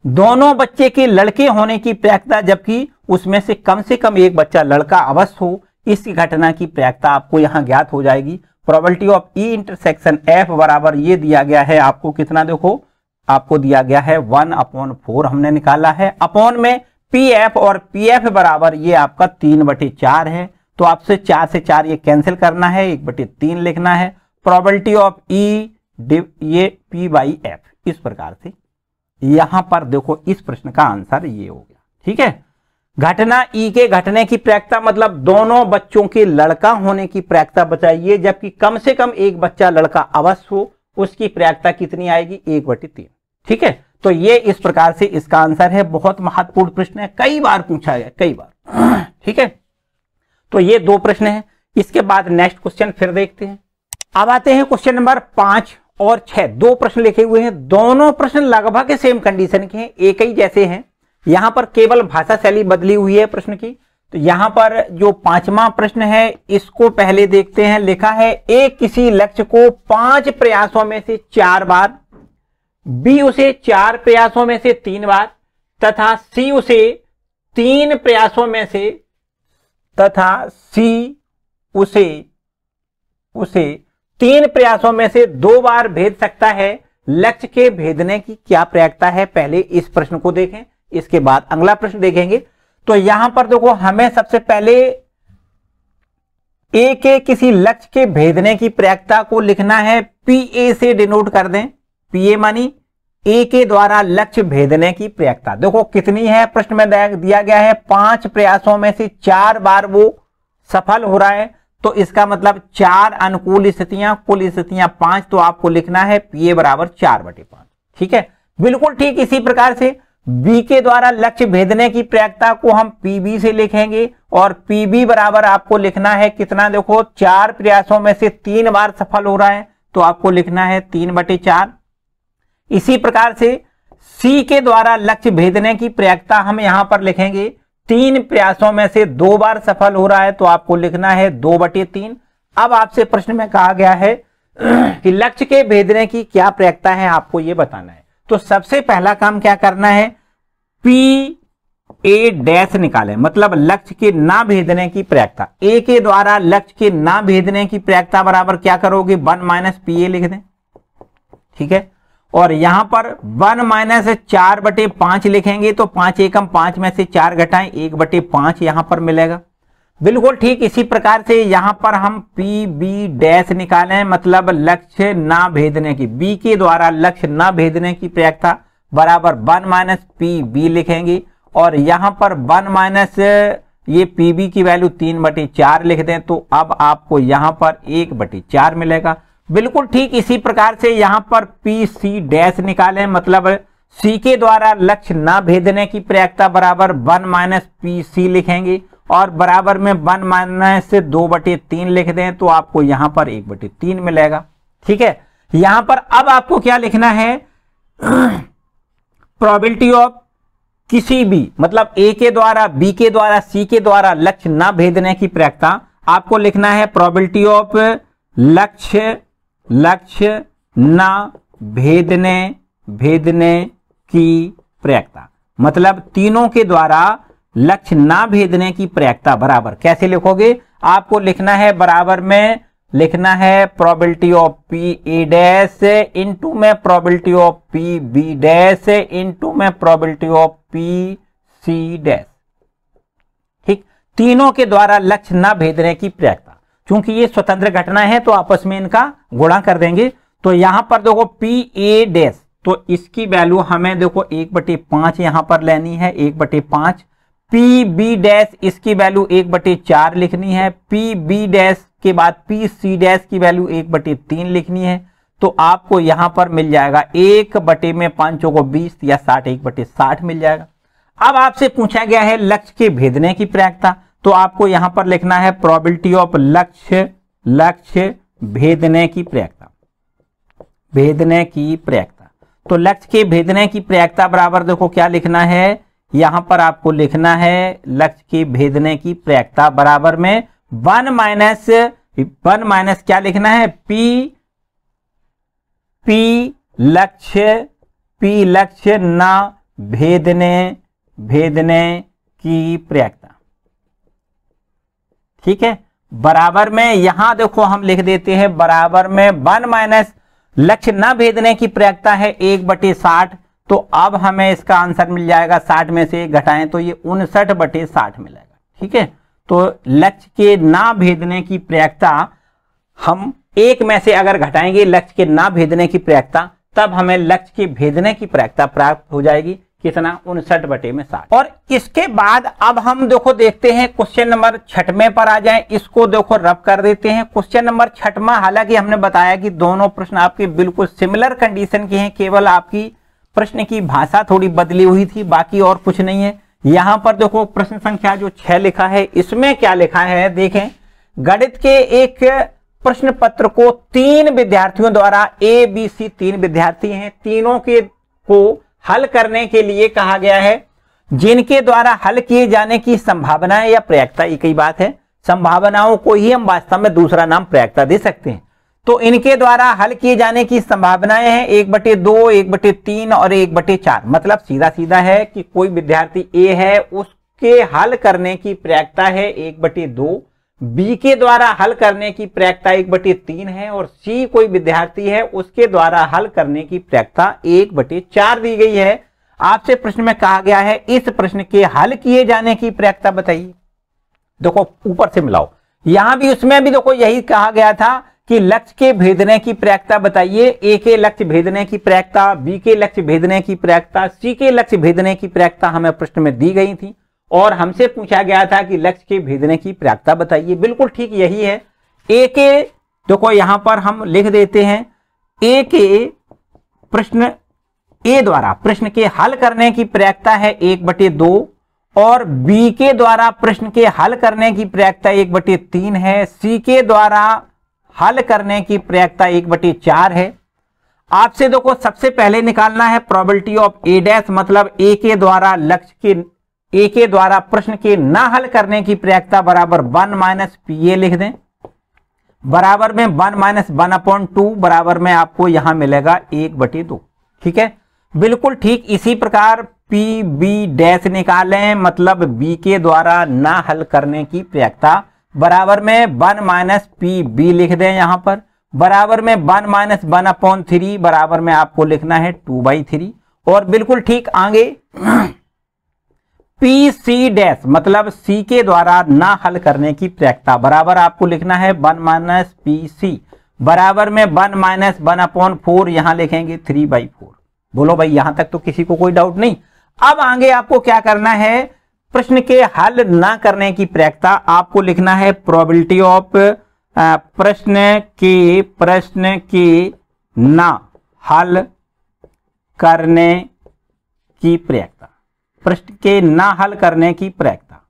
दोनों बच्चे के लड़के होने की प्रैक्टिस जबकि उसमें से कम एक बच्चा लड़का अवश्य हो, इस घटना की प्रैक्टिस आपको यहां ज्ञात हो जाएगी। Probability of E intersection F बराबर ये दिया गया है आपको कितना, देखो आपको दिया गया है 1/4 हमने निकाला है, अपॉन में पी एफ, और पी एफ बराबर ये आपका 3/4 है। तो आपसे 4 से 4 ये कैंसिल करना है, 1/3 लिखना है। प्रोबेबिलिटी ऑफ ई ये पी बाई एफ, इस प्रकार से यहां पर देखो इस प्रश्न का आंसर ये हो गया। ठीक है, घटना ई के घटने की प्रैक्टिस मतलब दोनों बच्चों के लड़का होने की प्रैक्टिस बताइए, जबकि कम से कम एक बच्चा लड़का अवश्य हो, उसकी प्रैक्टिस कितनी आएगी? 1/3। ठीक है, तो ये इस प्रकार से इसका आंसर है। बहुत महत्वपूर्ण प्रश्न है, कई बार पूछा गया, कई बार। ठीक है, तो ये 2 प्रश्न हैं। इसके बाद नेक्स्ट क्वेश्चन फिर देखते हैं। अब आते हैं क्वेश्चन नंबर 5 और 6। 2 प्रश्न लिखे हुए हैं, दोनों प्रश्न लगभग सेम कंडीशन के हैं, एक ही जैसे हैं। यहां पर केवल भाषा शैली बदली हुई है प्रश्न की। तो यहां पर जो 5वां प्रश्न है इसको पहले देखते हैं। लिखा है एक किसी लक्ष्य को 5 प्रयासों में से 4 बार बी उसे 4 प्रयासों में से 3 बार तथा सी उसे 3 प्रयासों में से तथा सी उसे 3 प्रयासों में से 2 बार भेद सकता है। लक्ष्य के भेदने की क्या प्रयासता है, पहले इस प्रश्न को देखें, इसके बाद अगला प्रश्न देखेंगे। तो यहां पर देखो हमें सबसे पहले ए के किसी लक्ष्य के भेदने की प्रयासता को लिखना है, पी ए से डिनोट कर दें। पी ए मानी ए के द्वारा लक्ष्य भेदने की प्रयासता। देखो कितनी है, प्रश्न में दिया गया है 5 प्रयासों में से 4 बार वो सफल हो रहा है, तो इसका मतलब 4 अनुकूल स्थितियां, कुल स्थितियां 5, तो आपको लिखना है पी ए बराबर 4/5। ठीक है, बिल्कुल ठीक। इसी प्रकार से बी के द्वारा लक्ष्य भेदने की प्रयासता को हम पीबी से लिखेंगे और पीबी बराबर आपको लिखना है कितना, देखो 4 प्रयासों में से 3 बार सफल हो रहा है, तो आपको लिखना है 3/4। इसी प्रकार से सी के द्वारा लक्ष्य भेदने की प्रयासता हम यहां पर लिखेंगे 3 प्रयासों में से 2 बार सफल हो रहा है, तो आपको लिखना है 2/3। अब आपसे प्रश्न में कहा गया है कि लक्ष्य के भेदने की क्या प्रयासता है, आपको यह बताना है। तो सबसे पहला काम क्या करना है, पी ए डैश निकालें, मतलब लक्ष्य के ना भेदने की प्रयासता। ए के द्वारा लक्ष्य के ना भेदने की प्रयासता बराबर क्या करोगे, 1 - पी ए लिख दें। ठीक है, और यहां पर 1 - 4/5 लिखेंगे, तो 5 एकम 5 में से 4 घटाएं, 1/5 यहां पर मिलेगा। बिल्कुल ठीक। इसी प्रकार से यहां पर हम पी बी डैश निकालें, मतलब लक्ष्य ना भेदने की, बी के द्वारा लक्ष्य ना भेदने की प्रयासता बराबर 1 - पी बी लिखेंगे, और यहां पर 1 - ये पी बी की वैल्यू 3/4 लिख दें, तो अब आपको यहां पर 1/4 मिलेगा। बिल्कुल ठीक। इसी प्रकार से यहां पर पी सी डैश निकालें, मतलब सी के द्वारा लक्ष्य ना भेदने की प्रयासता बराबर 1 - पी सी लिखेंगे, और बराबर में 1 - 2/3 लिख दें, तो आपको यहां पर 1/3 मिलेगा। ठीक है, यहां पर अब आपको क्या लिखना है, प्रोबेबिलिटी ऑफ किसी भी, मतलब ए के द्वारा, बी के द्वारा, सी के द्वारा लक्ष्य ना भेदने की प्रयासता, आपको लिखना है प्रोबेबिलिटी ऑफ लक्ष्य ना भेदने की प्रयासता, मतलब तीनों के द्वारा लक्ष्य ना भेदने की प्रयासता बराबर कैसे लिखोगे, आपको लिखना है बराबर में लिखना है probability of P A dash into में probability of P B dash into में probability of P C dash. ठीक, तीनों के द्वारा लक्ष्य ना भेदने की प्रयासता, क्योंकि ये स्वतंत्र घटना है तो आपस में इनका गुणा कर देंगे। तो यहां पर देखो पी ए डैश, तो इसकी वैल्यू हमें देखो 1/5 यहां पर लेनी है, 1/5। पी बी डैश, इसकी वैल्यू 1/4 लिखनी है। पी बी डैश के बाद पी सी डैश की वैल्यू 1/3 लिखनी है, तो आपको यहां पर मिल जाएगा 1/5 को 20 या 60, 1/60 मिल जाएगा। अब आपसे पूछा गया है लक्ष्य के भेदने की प्रयासता, तो आपको यहां पर लिखना है प्रोबेबिलिटी ऑफ लक्ष्य भेदने की प्रयासता, तो लक्ष्य के भेदने की प्रयासता बराबर देखो क्या लिखना है, यहां पर आपको लिखना है लक्ष्य के भेदने की प्रयासता बराबर में 1 माइनस क्या लिखना है, पी लक्ष्य ना भेदने की प्रयासता। ठीक है, बराबर में यहां देखो हम लिख देते हैं बराबर में 1 माइनस लक्ष्य ना भेदने की प्रयासता है 1/60, तो अब हमें इसका आंसर मिल जाएगा 60 में से 1 घटाएं तो ये 59/60 मिलेगा। ठीक है, तो लक्ष्य के ना भेदने की प्रयासता हम 1 में से अगर घटाएंगे लक्ष्य के ना भेदने की प्रयासता, तब हमें लक्ष्य के भेदने की प्रयासता प्राप्त हो जाएगी, कितना, 59/60। और इसके बाद अब हम देखो देखते हैं क्वेश्चन नंबर 6 पर आ जाएं, इसको देखो रब कर देते हैं। क्वेश्चन नंबर 6, हालांकि हमने बताया कि दोनों प्रश्न आपके बिल्कुल सिमिलर कंडीशन के हैं, केवल आपकी प्रश्न की भाषा थोड़ी बदली हुई थी, बाकी और कुछ नहीं है। यहां पर देखो प्रश्न संख्या जो 6 लिखा है, इसमें क्या लिखा है देखें, गणित के एक प्रश्न पत्र को 3 विद्यार्थियों द्वारा ए बी सी 3 विद्यार्थी हैं, तीनों के को हल करने के लिए कहा गया है, जिनके द्वारा हल किए जाने की संभावनाएं या प्रयासता, एक ही बात है, संभावनाओं को ही हम वास्तव में दूसरा नाम प्रयासता दे सकते हैं। तो इनके द्वारा हल किए जाने की संभावनाएं हैं 1/2, 1/3 और 1/4। मतलब सीधा सीधा है कि कोई विद्यार्थी ए है, उसके हल करने की प्रयासता है 1/2, बी के द्वारा हल करने की प्रयासता 1/3 है, और सी कोई विद्यार्थी है, उसके द्वारा हल करने की प्रयासता 1/4 दी गई है। आपसे प्रश्न में कहा गया है इस प्रश्न के हल किए जाने की प्रयासता बताइए। देखो ऊपर से मिलाओ, यहां भी उसमें भी देखो यही कहा गया था कि लक्ष्य के भेदने की प्रयासता बताइए। ए के लक्ष्य भेदने की प्रयासता, बी के लक्ष्य भेदने की प्रयासता, सी के लक्ष्य भेदने की प्रयासता हमें प्रश्न में दी गई थी, और हमसे पूछा गया था कि लक्ष्य के भेदने की प्रयासता बताइए। बिल्कुल ठीक यही है। ए के देखो यहां पर हम लिख देते हैं, ए के प्रश्न ए द्वारा प्रश्न के हल करने की प्रयासता है 1/2, और बी के द्वारा प्रश्न के हल करने की प्रयासता 1/3 है, सी के द्वारा हल करने की प्रयासता 1/4 है। आपसे देखो सबसे पहले निकालना है प्रोबेबिलिटी ऑफ ए डैश, मतलब ए के द्वारा ए के द्वारा प्रश्न के ना हल करने की प्रयासता बराबर 1 - PA लिख दें, बराबर में 1 - 1/2 बराबर में आपको यहां मिलेगा 1/2। ठीक है, बिल्कुल ठीक। इसी प्रकार PB डैश निकालें, मतलब बी के द्वारा ना हल करने की प्रयासता बराबर में 1 - PB लिख दें यहां पर, बराबर में 1 - 1/3 बराबर में आपको लिखना है 2/3। और बिल्कुल ठीक आगे PC डैश, मतलब सी के द्वारा ना हल करने की प्रयासता बराबर आपको लिखना है 1 - PC बराबर में 1 - 1/4 यहां लिखेंगे 3/4। बोलो भाई यहां तक तो किसी को कोई डाउट नहीं। अब आगे आपको क्या करना है, प्रश्न के हल ना करने की प्रयासता आपको लिखना है प्रोबेबिलिटी ऑफ प्रश्न के ना हल करने की प्रयासता, प्रश्न के ना हल करने की प्रयासता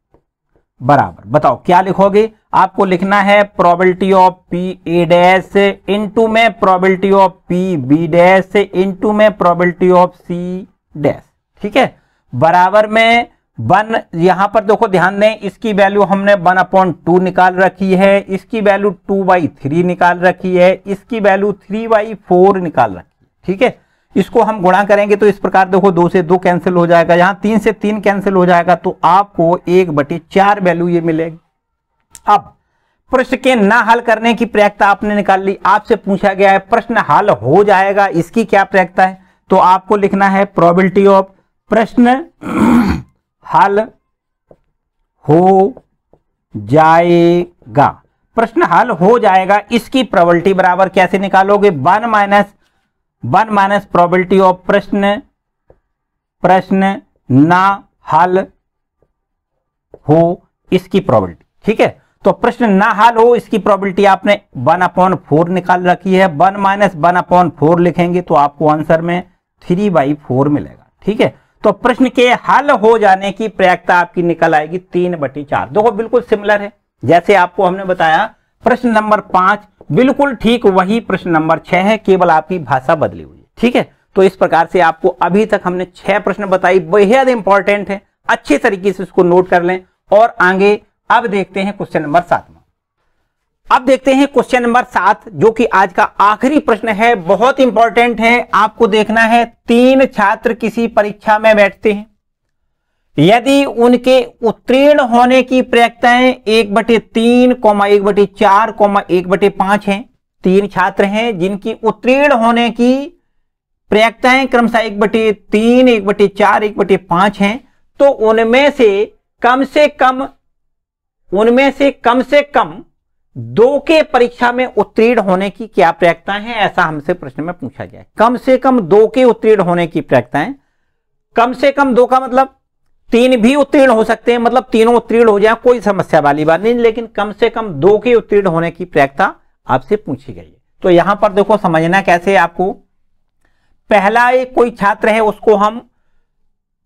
बराबर, बताओ क्या लिखोगे। आपको लिखना है probability of PA dash into में probability of PB dash into में प्रोबेबिलिटी ऑफ C डैश। ठीक है, बराबर में 1, यहां पर देखो ध्यान दें, इसकी वैल्यू हमने 1/2 निकाल रखी है, इसकी वैल्यू 2/3 निकाल रखी है, इसकी वैल्यू 3/4 निकाल रखी है। ठीक है, इसको हम गुणा करेंगे तो इस प्रकार देखो 2 से 2 कैंसिल हो जाएगा, यहां 3 से 3 कैंसिल हो जाएगा, तो आपको 1/4 वैल्यू ये मिलेगी। अब प्रश्न के ना हल करने की प्रयासता आपने निकाल ली। आपसे पूछा गया है प्रश्न हल हो जाएगा, इसकी क्या प्रयासता है, तो आपको लिखना है प्रोबेबिलिटी ऑफ प्रश्न हल हो जाएगा। प्रश्न हल हो जाएगा, इसकी प्रोबेबिलिटी बराबर कैसे निकालोगे, 1 - प्रोबेबिलिटी ऑफ प्रश्न ना हल हो, इसकी प्रोबेबिलिटी। ठीक है, तो प्रश्न ना हल हो इसकी प्रोबेबिलिटी आपने 1/4 निकाल रखी है, 1 - 1/4 लिखेंगे तो आपको आंसर में 3/4 मिलेगा। ठीक है, तो प्रश्न के हल हो जाने की प्रयासता आपकी निकल आएगी 3/4। देखो बिल्कुल सिमिलर है, जैसे आपको हमने बताया प्रश्न नंबर 5 बिल्कुल ठीक वही प्रश्न नंबर 6 है, केवल आपकी भाषा बदली हुई है। ठीक है, तो इस प्रकार से आपको अभी तक हमने 6 प्रश्न बताई, बेहद इंपॉर्टेंट है, अच्छे तरीके से इसको नोट कर लें। और आगे अब देखते हैं क्वेश्चन नंबर 7 में। अब देखते हैं क्वेश्चन नंबर 7, जो कि आज का आखिरी प्रश्न है, बहुत इंपॉर्टेंट है। आपको देखना है 3 छात्र किसी परीक्षा में बैठते हैं, यदि उनके उत्तीर्ण होने की प्रयासताएं 1/3, 1/4, 1/5 हैं। 3 छात्र हैं जिनकी उत्तीर्ण होने की प्रयासताएं क्रमशः 1/3, 1/4, 1/5 हैं। तो उनमें से कम 2 के परीक्षा में उत्तीर्ण होने की क्या प्रयासताएं हैं, ऐसा हमसे प्रश्न में पूछा गया है। कम से कम 2 के उत्तीर्ण होने की प्रयासताएं, कम से कम 2 का मतलब 3 भी उत्तीर्ण हो सकते हैं, मतलब तीनों उत्तीर्ण हो जाए, कोई समस्या वाली बात नहीं, लेकिन कम से कम 2 के उत्तीर्ण होने की प्रयासता आपसे पूछी गई है। तो यहां पर देखो समझना कैसे, आपको पहला एक कोई छात्र है उसको हम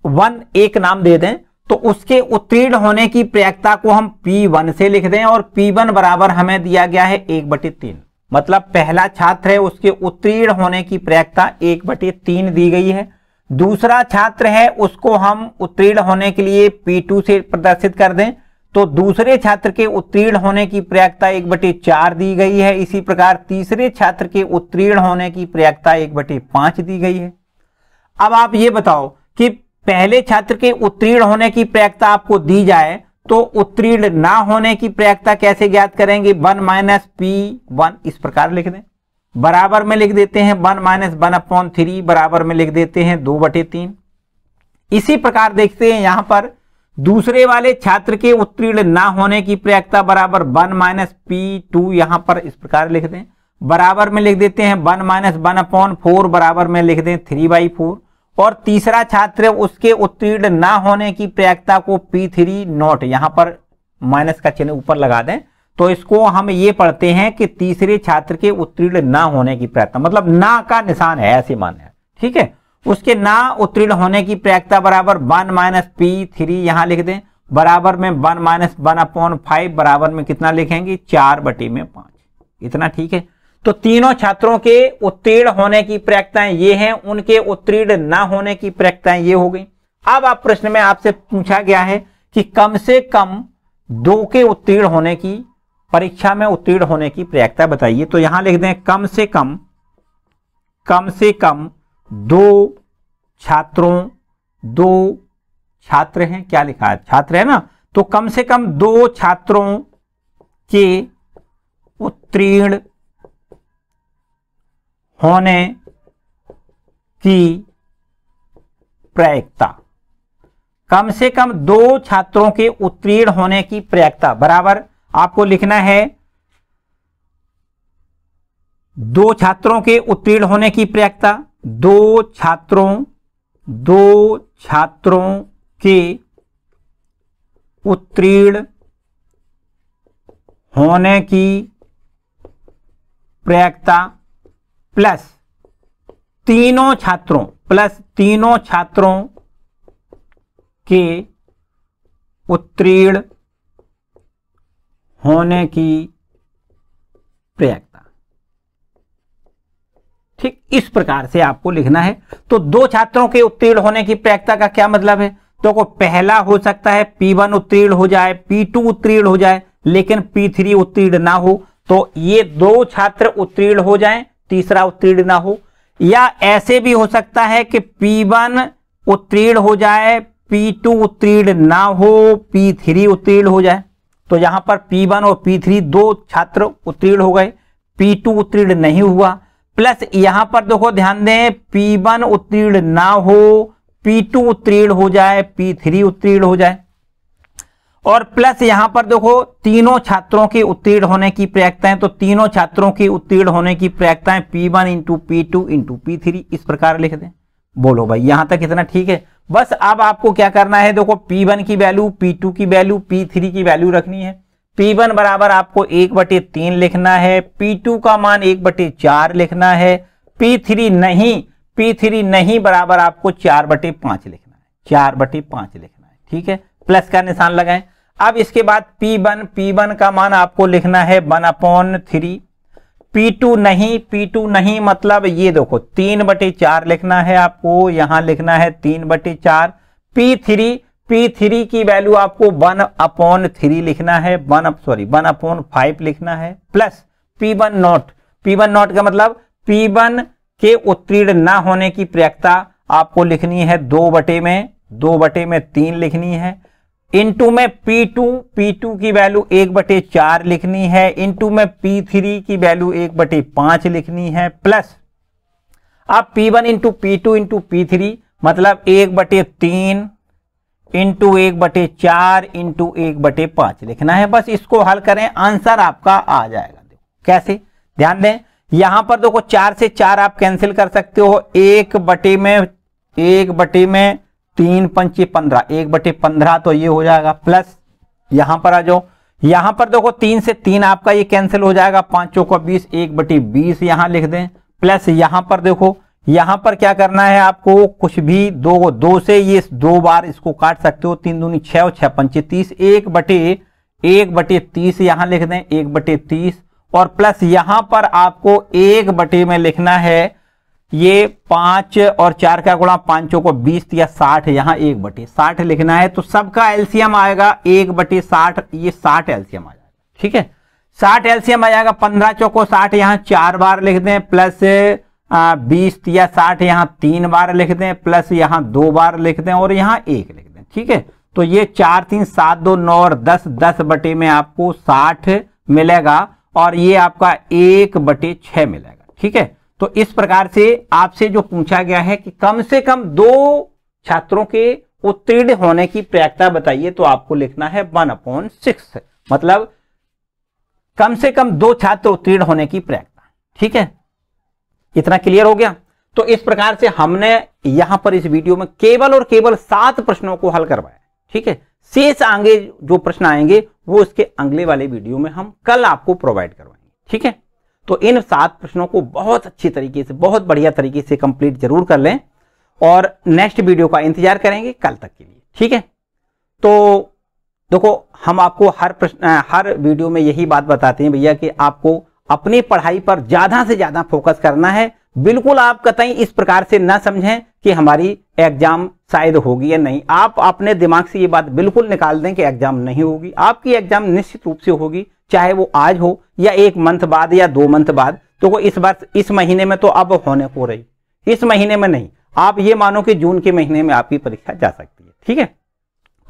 1 एक नाम दे दें, तो उसके उत्तीर्ण होने की प्रयासता को हम P1 से लिख दें, और P1 बराबर हमें दिया गया है 1/3। मतलब पहला छात्र है उसके उत्तीर्ण होने की प्रयासता 1/3 दी गई है। दूसरा छात्र है उसको हम उत्तीर्ण होने के लिए P2 से प्रदर्शित कर दें, तो दूसरे छात्र के उत्तीर्ण होने की प्रयाक्ता 1/4 दी गई है। इसी प्रकार तीसरे छात्र के उत्तीर्ण होने की प्रयाक्ता 1/5 दी गई है। अब आप ये बताओ कि पहले छात्र के उत्तीर्ण होने की प्रयाक्ता आपको दी जाए तो उत्तीर्ण ना होने की प्रयाक्ता कैसे ज्ञात करेंगे? 1 - P1 इस प्रकार लिख दें, बराबर में लिख देते हैं 1 - 1/3, बराबर में लिख देते हैं 2/3। इसी प्रकार देखते हैं यहां पर दूसरे वाले छात्र के उत्तीर्ण ना होने की प्रयाक्ता बराबर 1 - P2, यहां पर इस प्रकार लिख दें, बराबर में लिख देते हैं 1 - 1/4, बराबर में लिख दें 3/4। और तीसरा छात्र उसके उत्तीर्ण ना होने की प्रयाक्ता को P3 नॉट, यहां पर माइनस का चिन्ह ऊपर लगा दें, तो इसको हम ये पढ़ते हैं कि तीसरे छात्र के उत्तीर्ण ना होने की प्रयाक्ता, मतलब ना का निशान है ऐसे मान है, ठीक है। उसके ना उत्तीर्ण होने की प्रयाक्ता बराबर 1 - P3 यहां लिख दें, बराबर में 1 - 1/5, बराबर में कितना लिखेंगे 4/5, इतना ठीक है। तो तीनों छात्रों के उत्तीर्ण होने की प्रयाक्ताएं ये हैं, उनके उत्तीर्ण ना होने की प्रयाक्ताएं ये हो गई। अब आप प्रश्न में आपसे पूछा गया है कि कम से कम 2 के उत्तीर्ण होने की, परीक्षा में उत्तीर्ण होने की प्रयाक्ता बताइए। तो यहां लिख दें कम से कम 2 छात्र हैं, क्या लिखा है छात्र है ना, तो कम से कम 2 छात्रों के उत्तीर्ण होने की प्रयाक्ता, कम से कम 2 छात्रों के उत्तीर्ण होने की प्रयाक्ता बराबर आपको लिखना है 2 छात्रों के उत्तीर्ण होने की प्रयाक्ता, 2 छात्रों के उत्तीर्ण होने की प्रयाक्ता प्लस तीनों छात्रों के उत्तीर्ण होने की प्रयाक्ता, ठीक इस प्रकार से आपको लिखना है। तो 2 छात्रों के उत्तीर्ण होने की प्रयाक्ता का क्या मतलब है? तो पहला हो सकता है P1 उत्तीर्ण हो जाए, P2 उत्तीर्ण हो जाए, लेकिन P3 उत्तीर्ण ना हो, तो ये 2 छात्र उत्तीर्ण हो जाएं, तीसरा उत्तीर्ण ना हो। या ऐसे भी हो सकता है कि P1 उत्तीर्ण हो जाए, P2 उत्तीर्ण ना हो, P3 उत्तीर्ण हो जाए। तो यहां पर P1 और P3 2 छात्र उत्तीर्ण हो गए, P2 उत्तीर्ण नहीं हुआ। प्लस यहां पर देखो ध्यान दें P1 उत्तीर्ण ना हो, P2 उत्तीर्ण हो जाए, P3 उत्तीर्ण हो जाए। और प्लस यहां पर देखो तीनों छात्रों के उत्तीर्ण होने की प्रयाक्ताएं, तो तीनों छात्रों की उत्तीर्ण होने की प्रयाक्ताएं P1 × P2 × P3 इस प्रकार लिख दें। बोलो भाई यहां तक इतना ठीक है। बस अब आपको क्या करना है, देखो P1 की वैल्यू, P2 की वैल्यू, P3 की वैल्यू रखनी है। P1 बराबर आपको 1/3 लिखना है, P2 का मान 1/4 लिखना है, P3 नहीं बराबर आपको 4/5 लिखना है, 4/5 लिखना है, ठीक है। प्लस का निशान लगाएं। अब इसके बाद P1 का मान आपको लिखना है 1/3, P2 नहीं मतलब ये देखो 3/4 लिखना है आपको, यहां लिखना है 3/4। P3 की वैल्यू आपको 1/3 लिखना है, 1/5 लिखना है। प्लस P1 नॉट का मतलब P1 के उत्तीर्ण ना होने की प्रयाक्ता आपको लिखनी है 2/3 लिखनी है। इनटू में P2 की वैल्यू 1/4 लिखनी है, इनटू में P3 की वैल्यू 1/5 लिखनी है। प्लस अब P1 × P2 × P3 मतलब 1/3 इंटू 1/4 इंटू 1/5 लिखना है। बस इसको हल करें, आंसर आपका आ जाएगा। देखो कैसे, ध्यान दें यहां पर देखो 4 से 4 आप कैंसिल कर सकते हो, 1/3 पंचे 15, 1/15 तो ये हो जाएगा। प्लस यहां पर आ जाओ, यहां पर देखो 3 से 3 आपका ये कैंसिल हो जाएगा, 5 चौका 20, 1/20 यहां लिख दें। प्लस यहां पर देखो, यहां पर क्या करना है आपको, कुछ भी 2 से ये 2 बार इसको काट सकते हो, 3 दूनी 6 और 6 पंचे 30, 1/30 यहां लिख दें, 1/30। और प्लस यहां पर आपको 1 में लिखना है ये 5 और 4 का गुणा 5 को 20 या 60, यहाँ 1/60 लिखना है। तो सबका एलसीएम आएगा 1/60, ये 60 एलसीएम आ जाएगा। ठीक है, 60 एलसीएम आ जाएगा। 15 चौको 60 यहाँ 4 बार लिख दें, प्लस 20 या 60 यहाँ 3 बार लिख दें, प्लस यहाँ 2 बार लिख दें और यहाँ 1 लिख दें। ठीक है, तो ये 4 3 7 2 9 और 10, 10 बटे में आपको 60 मिलेगा और ये आपका 1/6 मिलेगा। ठीक है, तो इस प्रकार से आपसे जो पूछा गया है कि कम से कम 2 छात्रों के उत्तीर्ण होने की प्रायिकता बताइए, तो आपको लिखना है 1/6, मतलब कम से कम 2 छात्र उत्तीर्ण होने की प्रायिकता। ठीक है, इतना क्लियर हो गया। तो इस प्रकार से हमने यहां पर इस वीडियो में केवल और केवल 7 प्रश्नों को हल करवाया। ठीक है, शेष आगे जो प्रश्न आएंगे वो इसके अगले वाले वीडियो में हम कल आपको प्रोवाइड करवाएंगे। ठीक है, तो इन 7 प्रश्नों को बहुत अच्छी तरीके से, बहुत बढ़िया तरीके से कंप्लीट जरूर कर लें और नेक्स्ट वीडियो का इंतजार करेंगे कल तक के लिए। ठीक है, तो देखो हम आपको हर वीडियो में यही बात बताते हैं भैया कि आपको अपनी पढ़ाई पर ज्यादा से ज्यादा फोकस करना है। बिल्कुल आप कतई इस प्रकार से ना समझें कि हमारी एग्जाम शायद होगी या नहीं। आप अपने दिमाग से ये बात बिल्कुल निकाल दें कि एग्जाम नहीं होगी। आपकी एग्जाम निश्चित रूप से होगी, चाहे वो आज हो या 1 मंथ बाद या 2 मंथ बाद। तो इस बार इस महीने में तो अब होने को रही, इस महीने में नहीं। आप ये मानो कि जून के महीने में आपकी परीक्षा जा सकती है। ठीक है,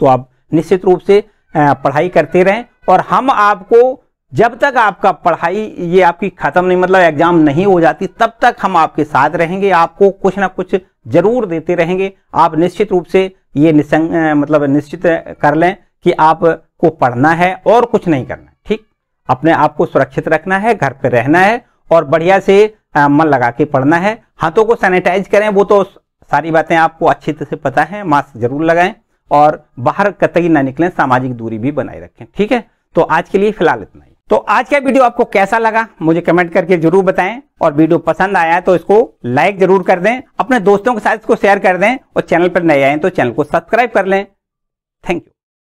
तो आप निश्चित रूप से पढ़ाई करते रहें और हम आपको जब तक आपका पढ़ाई ये आपकी खत्म नहीं, मतलब एग्जाम नहीं हो जाती, तब तक हम आपके साथ रहेंगे। आपको कुछ ना कुछ जरूर देते रहेंगे। आप निश्चित रूप से ये निश्चित कर लें कि आपको पढ़ना है और कुछ नहीं करना। ठीक, अपने आप को सुरक्षित रखना है, घर पे रहना है और बढ़िया से मन लगा के पढ़ना है। हाथों को सैनिटाइज करें, वो तो सारी बातें आपको अच्छी तरह से पता है। मास्क जरूर लगाएं और बाहर कतई ना निकलें, सामाजिक दूरी भी बनाए रखें। ठीक है, तो आज के लिए फिलहाल इतना ही। तो आज का वीडियो आपको कैसा लगा मुझे कमेंट करके जरूर बताएं और वीडियो पसंद आया तो इसको लाइक जरूर कर दें, अपने दोस्तों के साथ इसको शेयर कर दें और चैनल पर नए आए तो चैनल को सब्सक्राइब कर लें। Thank you.